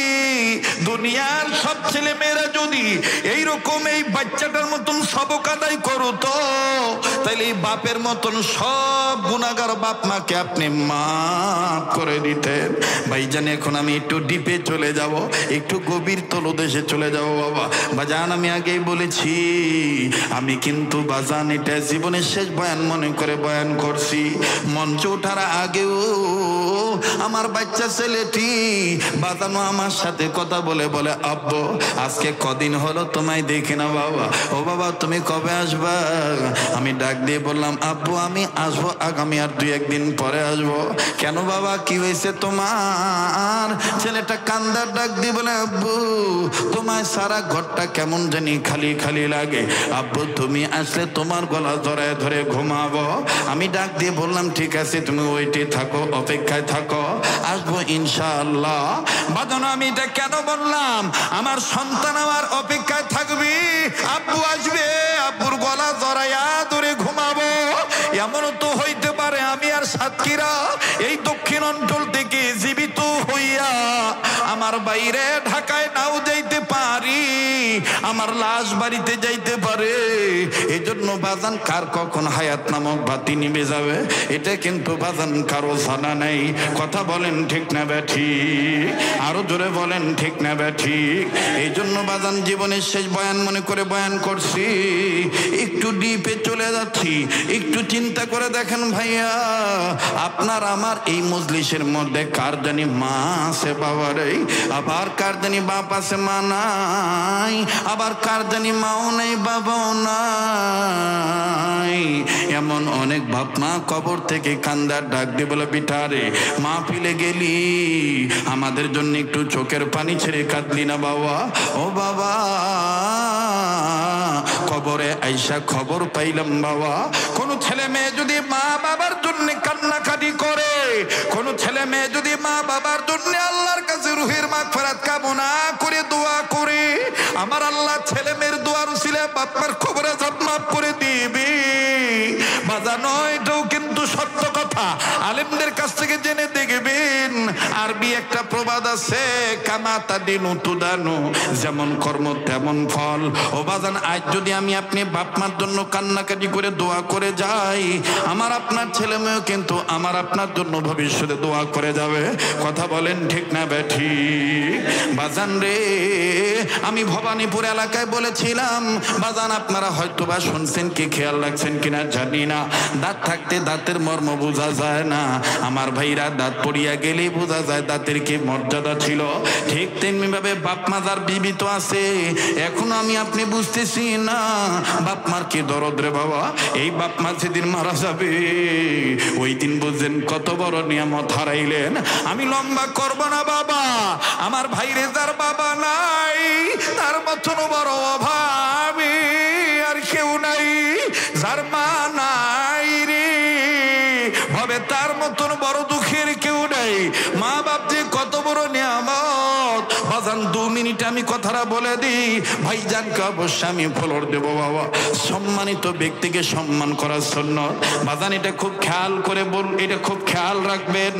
S1: দুনিয়ার সব ছেলে মেয়েরা যদি এইরকম এই বাচ্চাটার মতন সবক আদায় করতো, তাহলে এই বাপের মতন সব গুনাহগার বাপ মাকে আপনি মাফ করে দিতেন। ভাইজান এখন আমি একটু ডিপে চলে যাব, একটু গভীর তলদেশে চলে যাব। বাবা বাজান, আমি আগেই বলেছি আমি কিন্তু বাজান এটা জীবনের শেষ বয়ান মনে করে বয়ান করছি। মঞ্চ ওঠার আগেও আমার বাচ্চা ছেলেটি বাজানো আমার সাথে কথা বলে বলে, আব্বু আজকে কদিন হলো তোমায় দেখি না বাবা, ও বাবা তুমি কবে আসবা? আমি ডাক দিয়ে বললাম, আব্বু আমি আসবো আগামী আর 2-1 দিন পরে আসবো। কেন বাবা কি হয়েছে তোমার? ছেলেটা কান্দার ডাক দিয়ে বলে, আব্বু তোমায় সারা ঘরটা কেমন জানি খালি খালি লাগে, আব্বু তুমি আসলে তোমার গলা জড়ায় ধরে ঘুমাবো। আমি ডাক দিয়ে বললাম, ঠিক আছে তুমি ওইটাই থাকো, অপেক্ষায় থাকো, আসবো ইনশাআল্লাহ। বাজানো আমি এটা কেন বললাম? আমার সন্তান আমার অপেক্ষায় থাকবি, আব্বু আসবে, আব্বুর গলা জড়াইয়া ধরে ঘুমাবো। এমন তো হইতে পারে আমি আর সাতক্ষীরা এই দক্ষিণ অঞ্চল থেকে জীবিত হইয়া আমার বাইরে ঢাকায় নাও যাইতে পারি, আমার লাশ বাড়িতে যাইতে পারে। এই জন্য বাজান কার কখন হায়াত নামক বাতি নিভে যাবে এটা কিন্তু বাজান কারো জানা নেই। কথা বলেন ঠিক না ব্যাঠিক? আরো জোরে বলেন ঠিক না ব্যাঠিক? এই জন্য বাজান জীবনের শেষ বয়ান মনে করে বয়ান করছি। একটু ডিপে চলে যাচ্ছি, একটু চিন্তা করে দেখেন ভাইয়া, আপনার আমার এই মজলিসের মধ্যে কার জানি মা আছে বাবা রে, আবার কার জানি বাপ আছে মা নাই, আবার কার জানি মাও নেই বাবাও নাই। এমন অনেক বাপ মা কবর থেকে কান্দার ডাক দিয়ে বলে, বিটারে মা ফিলে গেলি, আমাদের জন্য একটু চোখের পানি ছেড়ে কাঁদলি না বাবা? ও বাবা কবরে আইসা খবর পাইলাম বাবা, কোন ছেলে মেয়ে যদি মা বাবার জন্য কান্নাকাটি করে, কোন ছেলে মেয়ে যদি মা বাবার জন্য আল্লাহর কাছে রুহের মাগফিরাত কামনা করে দোয়া করে, আমার আল্লাহ ছেলে মেয়ের দোয়ার উসিলায় বাপমার খবরে আযাব মাফ করে দিবে। বাজানো এটাও কিন্তু সত্য কথা, আলেমদের কাছ থেকে জেনে দেখবেন। আরবি একটা প্রবাদ আছে, কামা তাদিনু তুদানু, যেমন কর্ম তেমন ফল। ও বাজান আজ যদি আমি আপনি বাপ মার জন্য কান্নাকাটি করে দোয়া করে যাই, আমার আপনার ছেলে মেয়েও কিন্তু আমার আপনার জন্য ভবিষ্যতে দোয়া করে যাবে। কথা বলেন ঠিক না ব্যাঠিক? বাজান রে আমি ভবানীপুর এলাকায় বলেছিলাম, বাজান আপনারা হয়তো বা শুনছেন কি খেয়াল রাখছেন কিনা জানি না, দাঁত থাকতে দাঁতের মর্ম বোঝা যায় না। আমার ভাইরা দাঁত পড়িয়া গেলেই বোঝা যায় দাঁতের কি মর্যাদা ছিল। ঠিক তেমনি ভাবে বাপ মা যার জীবিত আছে এখনো আমি আপনি বুঝতেছি না বাপ মার কি দরদ রে বাবা। এই বাপ মা যেদিন মারা যাবে ওই দিন বুঝলেন কত বড় নিয়ামত হারাইলেন। আমি লম্বা করব না বাবা, আমার ভাইরে যার বাবা নাই তার মতন বড় অভাবী আর কেউ নাই, যার মা নাই রে ভাবে তার মতন বড় দুঃখের কেউ নাই। মা বাপ যে কত বড় নিয়ামত। বাজান 2 মিনিট আমি কথাটা বলে দিই, ভাইজানকে অবশ্যই আমি ফলোর দেবো বাবা। সম্মানিত ব্যক্তিকে সম্মান করার জন্য বাজান এটা খুব খেয়াল করে এটা খুব খেয়াল রাখবেন।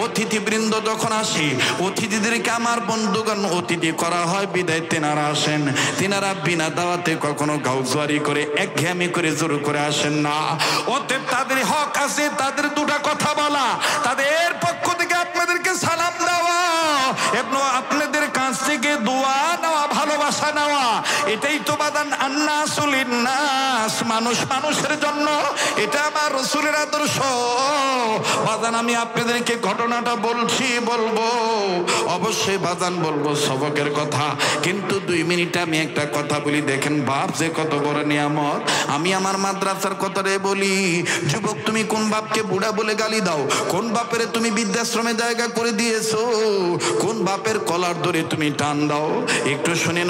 S1: অতিথিবৃন্দ যখন আসি, অতিথিদেরকে আমার বন্ধুগণ অতিথি করা হয় বিদায় তেনারা আসেন, তেনারা বিনা দাওয়াতে কখনো গাউজুয়ারি করে একঘেয়েমি করে জোর করে আসেন না। অতএব তাদের হক আছে তাদের 2টা কথা বলা, তাদের পক্ষ থেকে আপনাদেরকে সালাম দেওয়া এবং আপনাদের কাছ থেকে দোয়া নেওয়া, ভালোবাসা নেওয়া। এটাই তো বাদান আন্নাসুল ইন্নাস, মানুষ মানুষের জন্য। এটা আমার রাসূলের আদর্শ। বাদান আমি আপনাদেরকে ঘটনাটা বলবো অবশ্যই বাদান বলবো সবকের কথা, কিন্তু 2 মিনিট আমি একটা কথা বলি। দেখেন বাপ যে কত বড় নিয়ামত। আমি আমার মাদ্রাসার কথাটাই বলি, যুবক তুমি কোন বাপকে বুড়া বলে গালি দাও? কোন বাপের তুমি বৃদ্ধাশ্রমে জায়গা করে দিয়েছো? কোন বাপের কলার ধরে তুমি টান দাও? একটু শুনে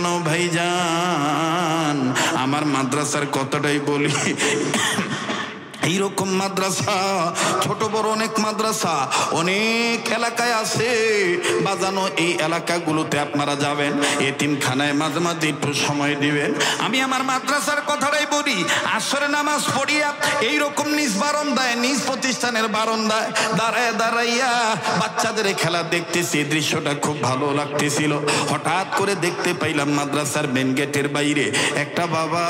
S1: নাও ভাইজান, আমার মাদ্রাসার কথাটাই বলি। এইরকম মাদ্রাসা, ছোট বড় অনেক মাদ্রাসা অনেক এলাকায় আছে বাজানো। এই এলাকাগুলোতে আপনারা যাবেন, এতিমখানায় মাঝে মাঝে একটু সময় দিবেন। আমি আমার মাদ্রাসার কথাটাই বলি, আসরে নামাজ পড়িয়া এইরকম নিজ বারান্দায়, নিজ প্রতিষ্ঠানের বারান্দায় দাঁড়ায় দাঁড়াইয়া বাচ্চাদের খেলা দেখতেছি, দৃশ্যটা খুব ভালো লাগতেছিল। হঠাৎ করে দেখতে পাইলাম মাদ্রাসার মেন গেটের বাইরে একটা বাবা,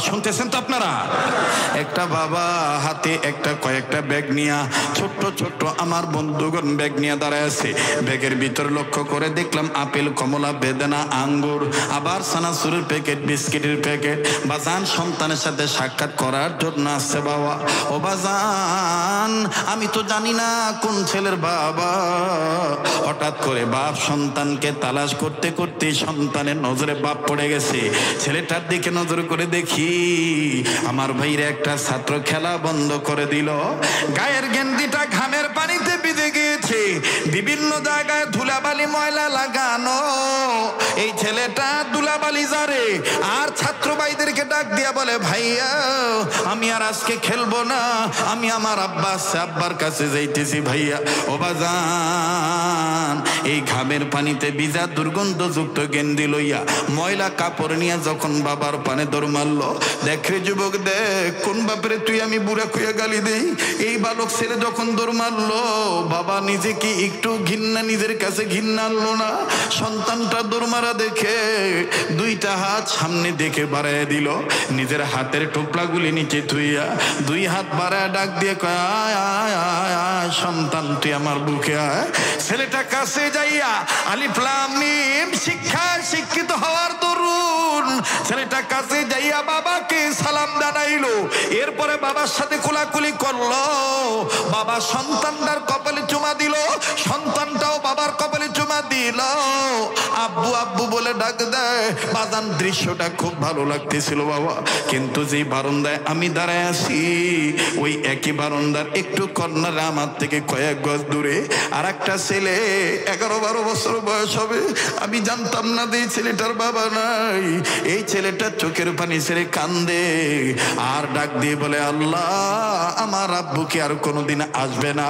S1: শুনতেছেন তো আপনারা, একটা বাবা হাতে কয়েকটা ব্যাগ নিয়া, ছোট্ট ছোট্ট আমার বন্ধুগণ ব্যাগ নিয়ে দাঁড়ায় আছে। ব্যাগের ভিতর লক্ষ্য করে দেখলাম আপেল, কমলা, বেদানা, আঙ্গুর, আবার সানাসুরের প্যাকেট, বিস্কিটের প্যাকেট। বাজান সন্তানের সাথে সাক্ষাৎ করার জন্য আসছে বাবা। ও বাজান, আমি তো জানি না কোন ছেলের বাবা। হঠাৎ করে বাপ সন্তানকে তালাশ করতে করতে সন্তানের নজরে বাপ পড়ে গেছে। ছেলেটার দিকে নজর করে দেখি আমার ভাইরা একটা ছাত্র খেলা বন্ধ করে দিল। গায়ের গেঞ্জিটা ঘামের পানিতে ভিজে গিয়েছে, বিভিন্ন জায়গায় ধুলাবালি ময়লা লাগানো। এই ছেলেটা ধুলাবালি জারে, আর ছাত্র ভাইদেরকে ডাক দিয়া বলে, ভাইয়া আমি আর আজকে খেলবো না, আমি আমার আব্বার কাছে যাইতেছি ভাইয়া। ও বাজান, এই ঘামের পানিতে ভিজা দুর্গন্ধযুক্ত গেঞ্জি লইয়া ময়লা কাপড় নিয়ে যখন বাবার পানে দৌড় মারলো, দেখ রে যুবক দেখ, কোন বাপরে তুই আমি বুড়া খুঁয়া গালি দেই। এই বালক ছেলে যখন দৌড় মারলো, বাবা নিজে কি একটু ঘৃণা, নিজের কাছে ঘৃণা আনলো না? সন্তানটা দৌড় মারা দেখে দুইটা হাত সামনে দেখে বাড়াইয়া দিল, নিজের হাতের টোপলাগুলি নিচে থুইয়া দুই হাত বাড়ায় ডাক দিয়ে কয়, আয় আয় আয় আয় সন্তান, তুই আমার বুকে আয়। ছেলেটা কাছে যাইয়া আলিফ লাম মিম শিক্ষায় শিক্ষিত হওয়ার দরুন ছেলেটা কাছে যাইয়া বাবাকে সালাম জানাইলো। এরপরে বাবার সাথে কোলাকুলি করলো, বাবা সন্তানটার কপালে চুমা দিল, সন্তানটাও বাবার কপালে চুমা দিল। আব্বু আব্বু বলে ডাক দেয়। বাজান দৃশ্যটা খুব ভালো লাগতেছিল বাবা। কিন্তু যে বারান্দায় আমি দাঁড়ায় আছি, ওই একই বারান্দার একটু কর্নারে আমার থেকে কয়েক গজ দূরে আর একটা ছেলে, 11-12 বছর বয়স হবে। আমি জানতাম না যে এই ছেলেটার বাবা নাই। এই ছেলেটা চোখের পানি ছেড়ে কান্দে আর ডাক দিয়ে বলে, আল্লাহ আমার আব্বু কি আর কোনোদিন আসবে না?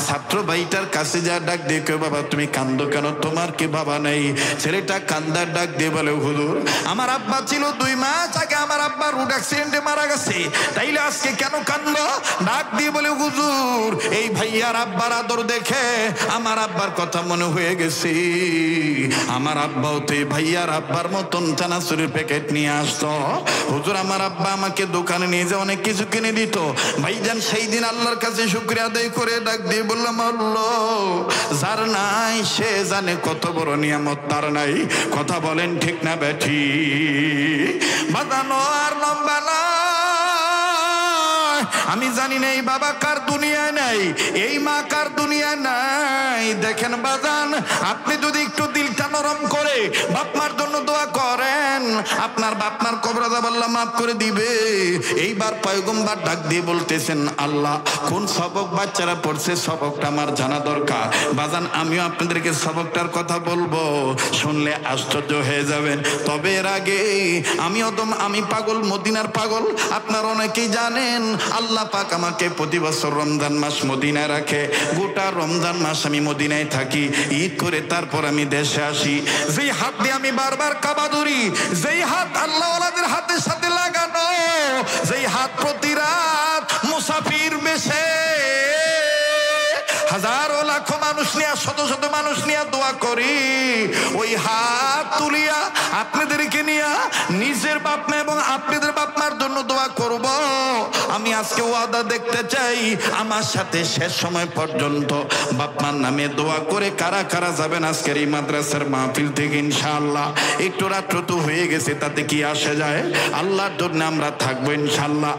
S1: ছাত্র ভাইটার কাছে যা ডাক দিয়ে কেউ, বাবা তুমি কান্দো কেন, তোমার কি বাবা নেই? ছেলেটা কান্দার ডাক দিয়ে বলে, হুজুর আমার আব্বা ছিল 2 মাস আগে, আমার আব্বা রোড অ্যাক্সিডেন্টে মারা গেছে, তাইলে আজকে কেন কান্দো? ডাক দিয়ে বলে, হুজুর এই ভাইয়ার আব্বার আদর দেখে আমার আব্বার কথা মনে হয়ে গেছে। আমার আব্বাও তো এই ভাইয়ার আব্বার মতন চানাচুরের প্যাকেট নিয়ে আসতো। হুজুর আমার আব্বা আমাকে দোকানে নিয়ে যে অনেক কিছু কিনে দিত। ভাইজান সেই দিন আল্লাহর কাছে শুকরিয়া আদায় করে ডাক দিয়ে বললাম, আল্লাহ যার নাই সে জানে কত বড় নিয়ামত তার নাই। কথা বলেন ঠিক না বেঠি? বাজানো আর লম্বা না, আমি জানি না এই বাবা কার দুনিয়ায় নাই, এই মা কার দুনিয়ায় নাই। দেখেন বাজান, আপনি যদি একটু দিলটা নরম করে বাপমার জন্য দোয়া করেন, আপনার বাপমার কবর আযাব আল্লাহ মাফ করে দিবে। এইবার পয়গম্বর ডাক দিয়ে বলতেছেন, আল্লাহ কোন সবক বাচ্চারা পড়ছে সবকটা আমার জানা দরকার। বাজান আমিও আপনাদেরকে সবকটার কথা বলবো, শুনলে আশ্চর্য হয়ে যাবেন। তবে এর আগে আমি পাগল, মদিনার পাগল। আপনারা অনেকেই জানেন আল্লাহ পাক আমাকে প্রতি বছর রমজান মাস মদিনায় রাখে। গোটা রমজান মাস আমি মদিনায় থাকি, ঈদ করে তারপর আমি দেশে আসি। যেই হাত দিয়ে আমি বারবার কাবা ধরি, যেই হাত আল্লাহ ওয়ালাদের হাতের সাথে লাগানো, যেই হাত প্রতি রাত মুসাফির বেশে হাজারো লাখো মানুষ নিয়ে, শত শত মানুষ নিয়ে দোয়া করি, ওই হাত তুলিয়া আপনাদেরকে নিয়ে নিজের বাপমা এবং আপনাদের বাপমার জন্য দোয়া করব। আমি আজকে ওয়াদা দেখতে চাই, আমার সাথে শেষ সময় পর্যন্ত বাপমার নামে দোয়া করে কারা কারা যাবেন আজকের এই মাদ্রাসার মাহফিল থেকে ইনশাআল্লাহ। একটু রাত্র তো হয়ে গেছে, তাতে কি আসে যায়? আল্লাহর জন্য আমরা থাকবো ইনশাআল্লাহ।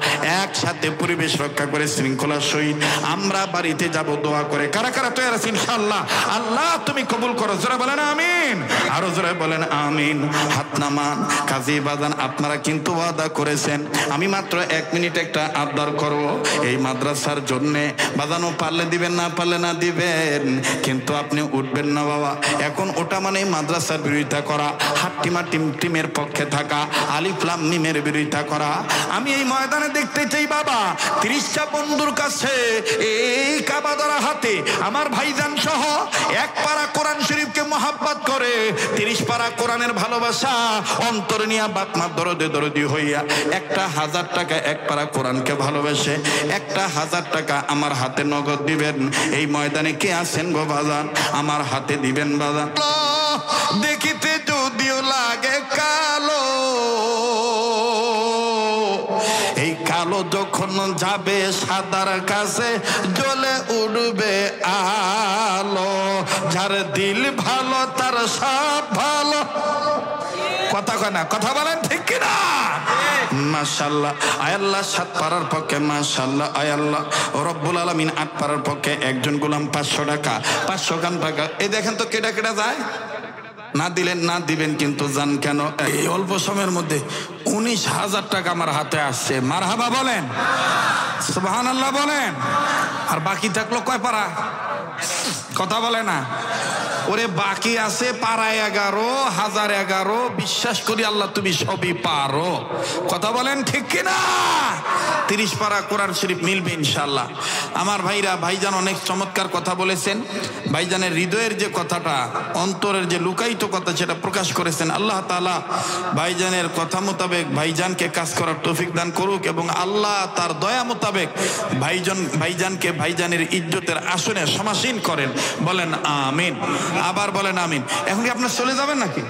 S1: একসাথে পরিবেশ রক্ষা করে শৃঙ্খলার সহিত আমরা বাড়িতে যাব দোয়া করে করে। কারা কারা তৈরি আছে ইনশাআল্লাহ? আল্লাহ তুমি কবুল করো, জোরে বলেন আমিন, আরো জোরে বলেন আমিন। হাত নামান। কাজী বাজান আপনারা কিন্তু ওয়াদা করেছেন আমি মাত্র 1 মিনিট একটা আবদার করব এই মাদ্রাসার জন্য। বাজানো পারলে দিবেন, না পারলে না দিবেন, কিন্তু আপনি উঠবেন না বাবা। এখন ওটা মানে মাদ্রাসার বিরোধিতা করা, হাট্টিমা টিমের পক্ষে থাকা, আলিফ লাম মিমের বিরোধিতা করা। আমি এই ময়দানে দেখতে চাই বাবা 30টা বন্ধুর কাছে এই কাবা ধরা হাতে আমার ভাইজান সহ 1 পারা কোরআন শরীফকে মহাব্বত করে 30 পারা কোরআনের ভালোবাসা অন্তর নিয়ে বাপ মা দরদি হইয়া 1000 টাকা 1 পারা কোরআনকে ভালোবাসে 1000 টাকা আমার হাতে নগদ দিবেন। এই ময়দানে কে আছেন গো বাজান? আমার হাতে দিবেন বাজান। দেখিতে যদিও লাগে কালো, এই কালো যখন যাবে সাদার কাছে জ্বলে উঠবে আলো। যার দিল ভালো তার সব ভালো। কথা কয় না, কথা বলেন ঠিক কিনা? মাশাআল্লাহ। আয় আল্লাহ 7 পারার পক্ষে মাশাআল্লাহ, আয় আল্লাহ রব্বুল আলামিন 8 পারার পক্ষে একজন গোলাম 500 টাকা, 500 টাকা। এই দেখেন তো কেডা কেডা যায়। না দিলেন না দিবেন কিন্তু জান কেন? এই অল্প সময়ের মধ্যে 19,000 টাকা আমার হাতে আসছে। মারহাবা বলেন, সুবহানাল্লাহ বলেন। আর বাকি থাকলো কয় পারা? কথা বলে না। ওরে বাকি আছে পারা 11, 1011। বিশ্বাস করি আল্লাহ তুমি সবই পারো। কথা বলেন ঠিক কিনা? 30 পারা কোরআন শরীফ মিলবে ইনশাআল্লাহ। আমার ভাইরা, ভাইজান অনেক চমৎকার কথা বলেছেন। ভাইজানের হৃদয়ের যে কথাটা, অন্তরের যে লুকায়িত কথা, সেটা প্রকাশ করেছেন। আল্লাহ তাআলা ভাইজানের কথা মোতাবেক ভাইজানকে কাজ করার তৌফিক দান করুক এবং আল্লাহ তার দয়া মোতাবেক ভাইজানকে ভাইজানের ইজ্জতের আসনে সমাসীন করেন। বলেন আমিন, আবার বলেন আমিন। এখন কি আপনার চলে যাবেন নাকি?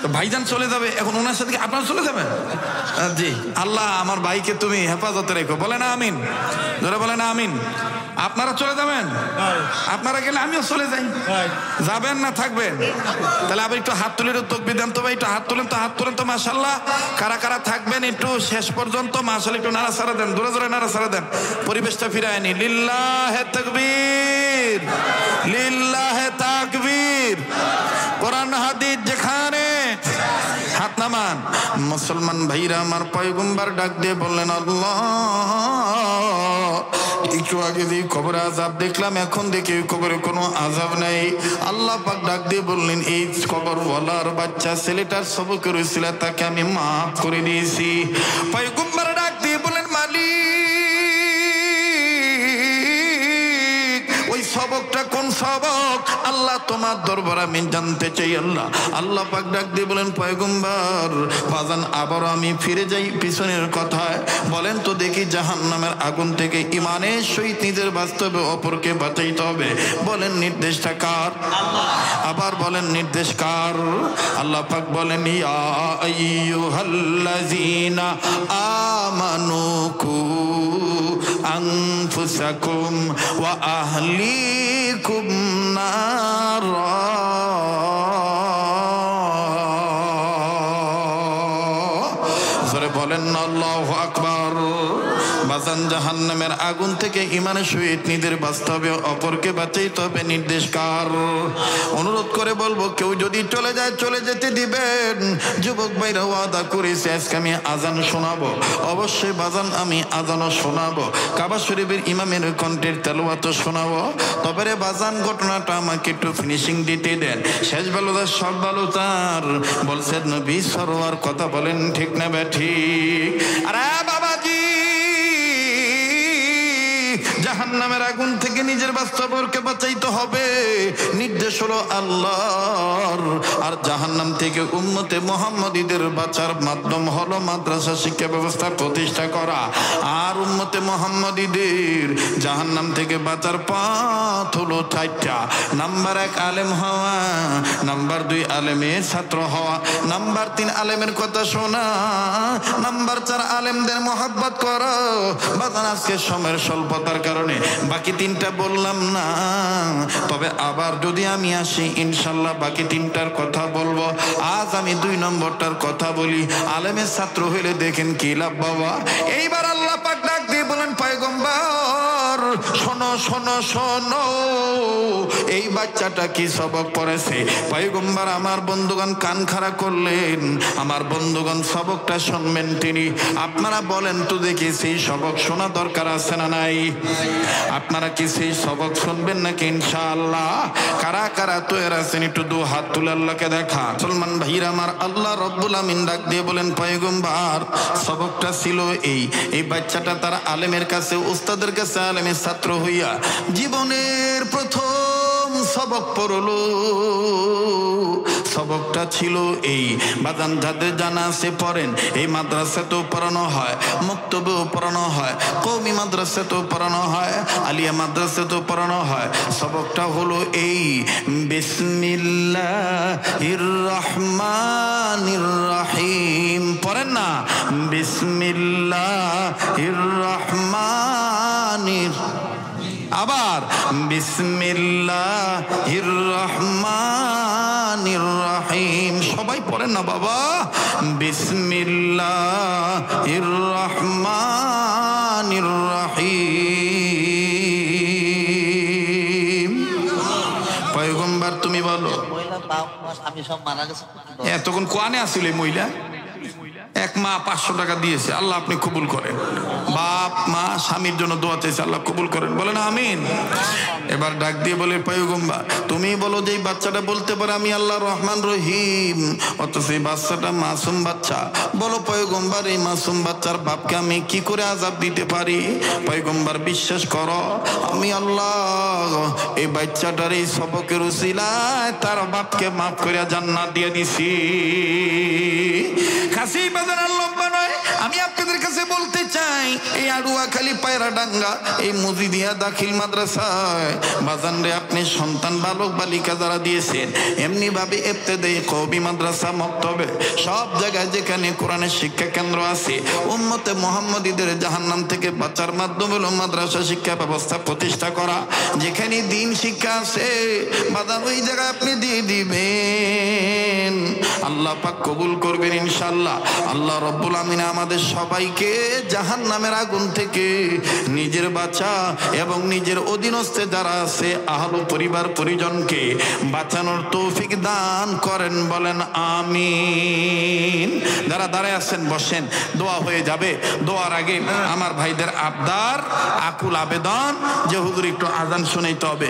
S1: তো ভাইজান চলে যাবে, এখন ওনার সাথে কি আপনারা চলে যাবেন? জি, আল্লাহ আমার ভাইকে তুমি হেফাজতে রেখো। বলেন আমিন, ধরে বলেন আমিন। আপনারা চলে যাবেন? আপনারা গেলে আমিও চলে যাই। যাবেন না থাকবেন? তাহলে আবার একটু হাত তুলে তাকবীর দেন তো ভাই, একটু হাত তুলেন তো, হাত তুলেন তো। মাশাআল্লাহ। কারা কারা থাকবেন একটু শেষ পর্যন্ত? মাশাআল্লাহ, একটু নাড়াচাড়া দেন, জোরে জোরে নাড়াচাড়া দেন, পরিবেশটা ফিরায় নি। লিল্লাহে তাকবীর, লিল্লাহে তাকবীর। কোরআন হাদিস যেখানে, হাত নামান। মুসলমান ভাইরা আমার, পয়গম্বর ডাক দিয়ে বললেন আল্লাহ, একটু আগে যে কবরে আযাব দেখলাম, এখন দেখি কবরে কোনো আযাব নাই। আল্লাহ পাক ডাক দিয়ে বললেন এই কবরওয়ালার বাচ্চা ছেলেটার সবকের উসিলা তাকে আমি মাফ করে দিয়েছি। পয়গম্বর ডাক দিয়ে বলেন মালিক, ওই সবকটা কোন সবক? আল্লাহ তোমার দরবার আমি জানতে চাই। আল্লাহ পাক ডাক দিয়ে বলেন পয়গম্বর বাজান, আবার আমি ফিরে যাই পিছনের কথায়। বলেন তো দেখি জাহান্নামের আগুন থেকে ইমানের সহিত নিজের বাস্তবে অপরকে বাঁচাইতে হবে। বলেন নির্দেশটা কার? আবার বলেন নির্দেশ কার? আল্লাহ পাক বলেন ইয়া আইয়ুহাল্লাযীনা আমানু কু আনফুসাকুম ওয়া আহলিকুম নারা। বলেন আল্লাহু আকবার। বাজান জাহান্নামের আগুন থেকে ইমানের সহিত নিজের বাস্তবে অপরকে বাঁচাইতে হবে। নির্দেশ কার? অনুরোধ করে বলবো কেউ যদি চলে যায় চলে যেতে দিবেন। যুবক ভাইরা ওয়াদা করেছে আজকে আমি আজান শোনাবো, অবশ্যই বাজান আমি আজানও শোনাবো, কাবা শরীফের ইমামের কণ্ঠের তেলাওয়াত শোনাবো। তবে রে বাজান ঘটনাটা আমাকে একটু ফিনিশিং দিতে দেন। শেষ ভালো তার সব ভালো তার, বলছেন নবী সরওয়ার। কথা বলেন ঠিক না ঠিক? আরে বাবাজি, জাহান্নামের আগুন থেকে নিজের বাস্তবকে বাঁচাইতে হবে, নির্দেশ হলো আল্লাহর। আর জাহান্নাম থেকে উম্মতে মুহাম্মাদীদের বাঁচার মাধ্যম হলো মাদ্রাসা শিক্ষা ব্যবস্থা প্রতিষ্ঠা করা। আর উম্মতে মুহাম্মাদীদের জাহান্নাম থেকে বাঁচার পথ হলো 4টা। নাম্বার 1 আলেম হওয়া, নাম্বার 2 আলেমের ছাত্র হওয়া, নাম্বার 3 আলেমের কথা শোনা, নাম্বার 4 আলেমদের মহব্বত করো। বাজান আজকে সময়ের স্বল্পতার কারণে বাকি 3টা বললাম না, তবে আবার যদি আমি আসি ইনশাল্লাহ বাকি 3টার কথা বলবো। আজ আমি 2 নম্বরটার কথা বলি। আলেমের ছাত্র হইলে দেখেন কি লাভ বাবা। এইবার আল্লাহ পাক ডাক দিয়ে বলেন পয়গম্বর শোনো শোনো শোনো, এই বাচ্চাটা কি সবক পড়েছে? পয়গম্বর আমার বন্ধুগণ কান খাড়া করলেন। আমার বন্ধুগণ সবকটা শুনবেন তিনি। আপনারা বলেন তো দেখি, সেই সবক শোনা দরকার আছে না নাই? আপনারা কি সেই সবক শুনবেন নাকি ইনশাআল্লাহ? কারা কারা তৈরি আছেন একটু দু হাত তুলে আল্লাহকে দেখা। সলমান ভাইর আমার, আল্লাহ রব্বুল আমিন ডাক দিয়ে বলেন, পয়গম্বর সবকটা ছিল এই বাচ্চাটা তার আলেমের কাছে, উস্তাদের কাছে আলেমের ছাত্র হইয়া জীবনের প্রথম সবক পড়লো। সবকটা ছিল এই, বাজান যাদের জানা আছে পড়েন। এই মাদ্রাসাতেও পড়ানো হয়, মুক্তবেও পড়ানো হয়, কওমি মাদ্রাসাতেও পড়ানো হয়, আলিয়া মাদ্রাসাতেও পড়ানো হয়। সবকটা হলো এই, বিসমিল্লাহির রহমানির রহিম। পড়েন না, বিসমিল্লাহির রহমানির, আবার বিসমিল্লাহির রহমানির রহিম। সবাই পড়েন না বাবা, বিসমিল্লাহির রহমানির রহিম। পয়গম্বর তুমি বলো, এতক্ষণ কোয়ানে আসিল এই মহিলা? এক মা 500 টাকা দিয়েছে, আল্লাহ আপনি কবুল করেন। বাপ মা স্বামীর জন্য দোয়া চাইছে, আল্লাহ কবুল করেন, বলেন আমিন। এবার ডাক দিয়ে বলে, পয়গম্বর তুমি বলো যে এই বাচ্চাটা বলতে পারে আমি আল্লাহ রহমান রহিম, অথচ এই বাচ্চাটা মাসুম বাচ্চা। বলো পয়গম্বর, এই মাসুম বাচ্চার বাপকে আমি কি করে আযাব দিতে পারি? পয়গম্বর বিশ্বাস করো, আমি আল্লাহ এই বাচ্চাটার এই সবকের উসিলায় তার বাপকে মাফ করে জান্নাত দিয়ে দিছি। খাসি বাজার আল্লাহ নয়, আমি আপনাদের কাছে বলতে চাই, এই আড়ুয়াখালী পায়রাডাঙ্গা এই মজিদিয়া দাখিল মাদ্রাসায় বাজান রে, আপনি সন্তান বালক বালিকা যারা দিয়েছেন, এমনি ভাবে ইবতেদায়ী কওমি মাদ্রাসা মক্তবে সব জায়গায় যেখানে কোরআনের শিক্ষা কেন্দ্র আছে, উম্মতে মুহাম্মদীদের জাহান্নাম থেকে বাঁচার মাধ্যম হলো মাদ্রাসা শিক্ষা ব্যবস্থা প্রতিষ্ঠা করা। যেখানে দিন শিক্ষা আছে বাজান, ওই জায়গায় আপনি দিয়ে দিবেন, আল্লাহ পাক কবুল করবেন ইনশাআল্লাহ। আল্লাহ রব্বুল আমিন আমাদের সবাইকে জাহান্নামের আগুন থেকে নিজের বাচ্চা এবং নিজের অধীনস্থে যারা আছে আহলে পরিবার পরিজনকে বাঁচানোর তৌফিক দান করেন, বলেন আমিন। যারা দাঁড়ায় আছেন বসেন, দোয়া হয়ে যাবে। দোয়ার আগে আমার ভাইদের আবদার, আকুল আবেদন যে হুজুর একটু আজান শুনাইতে হবে।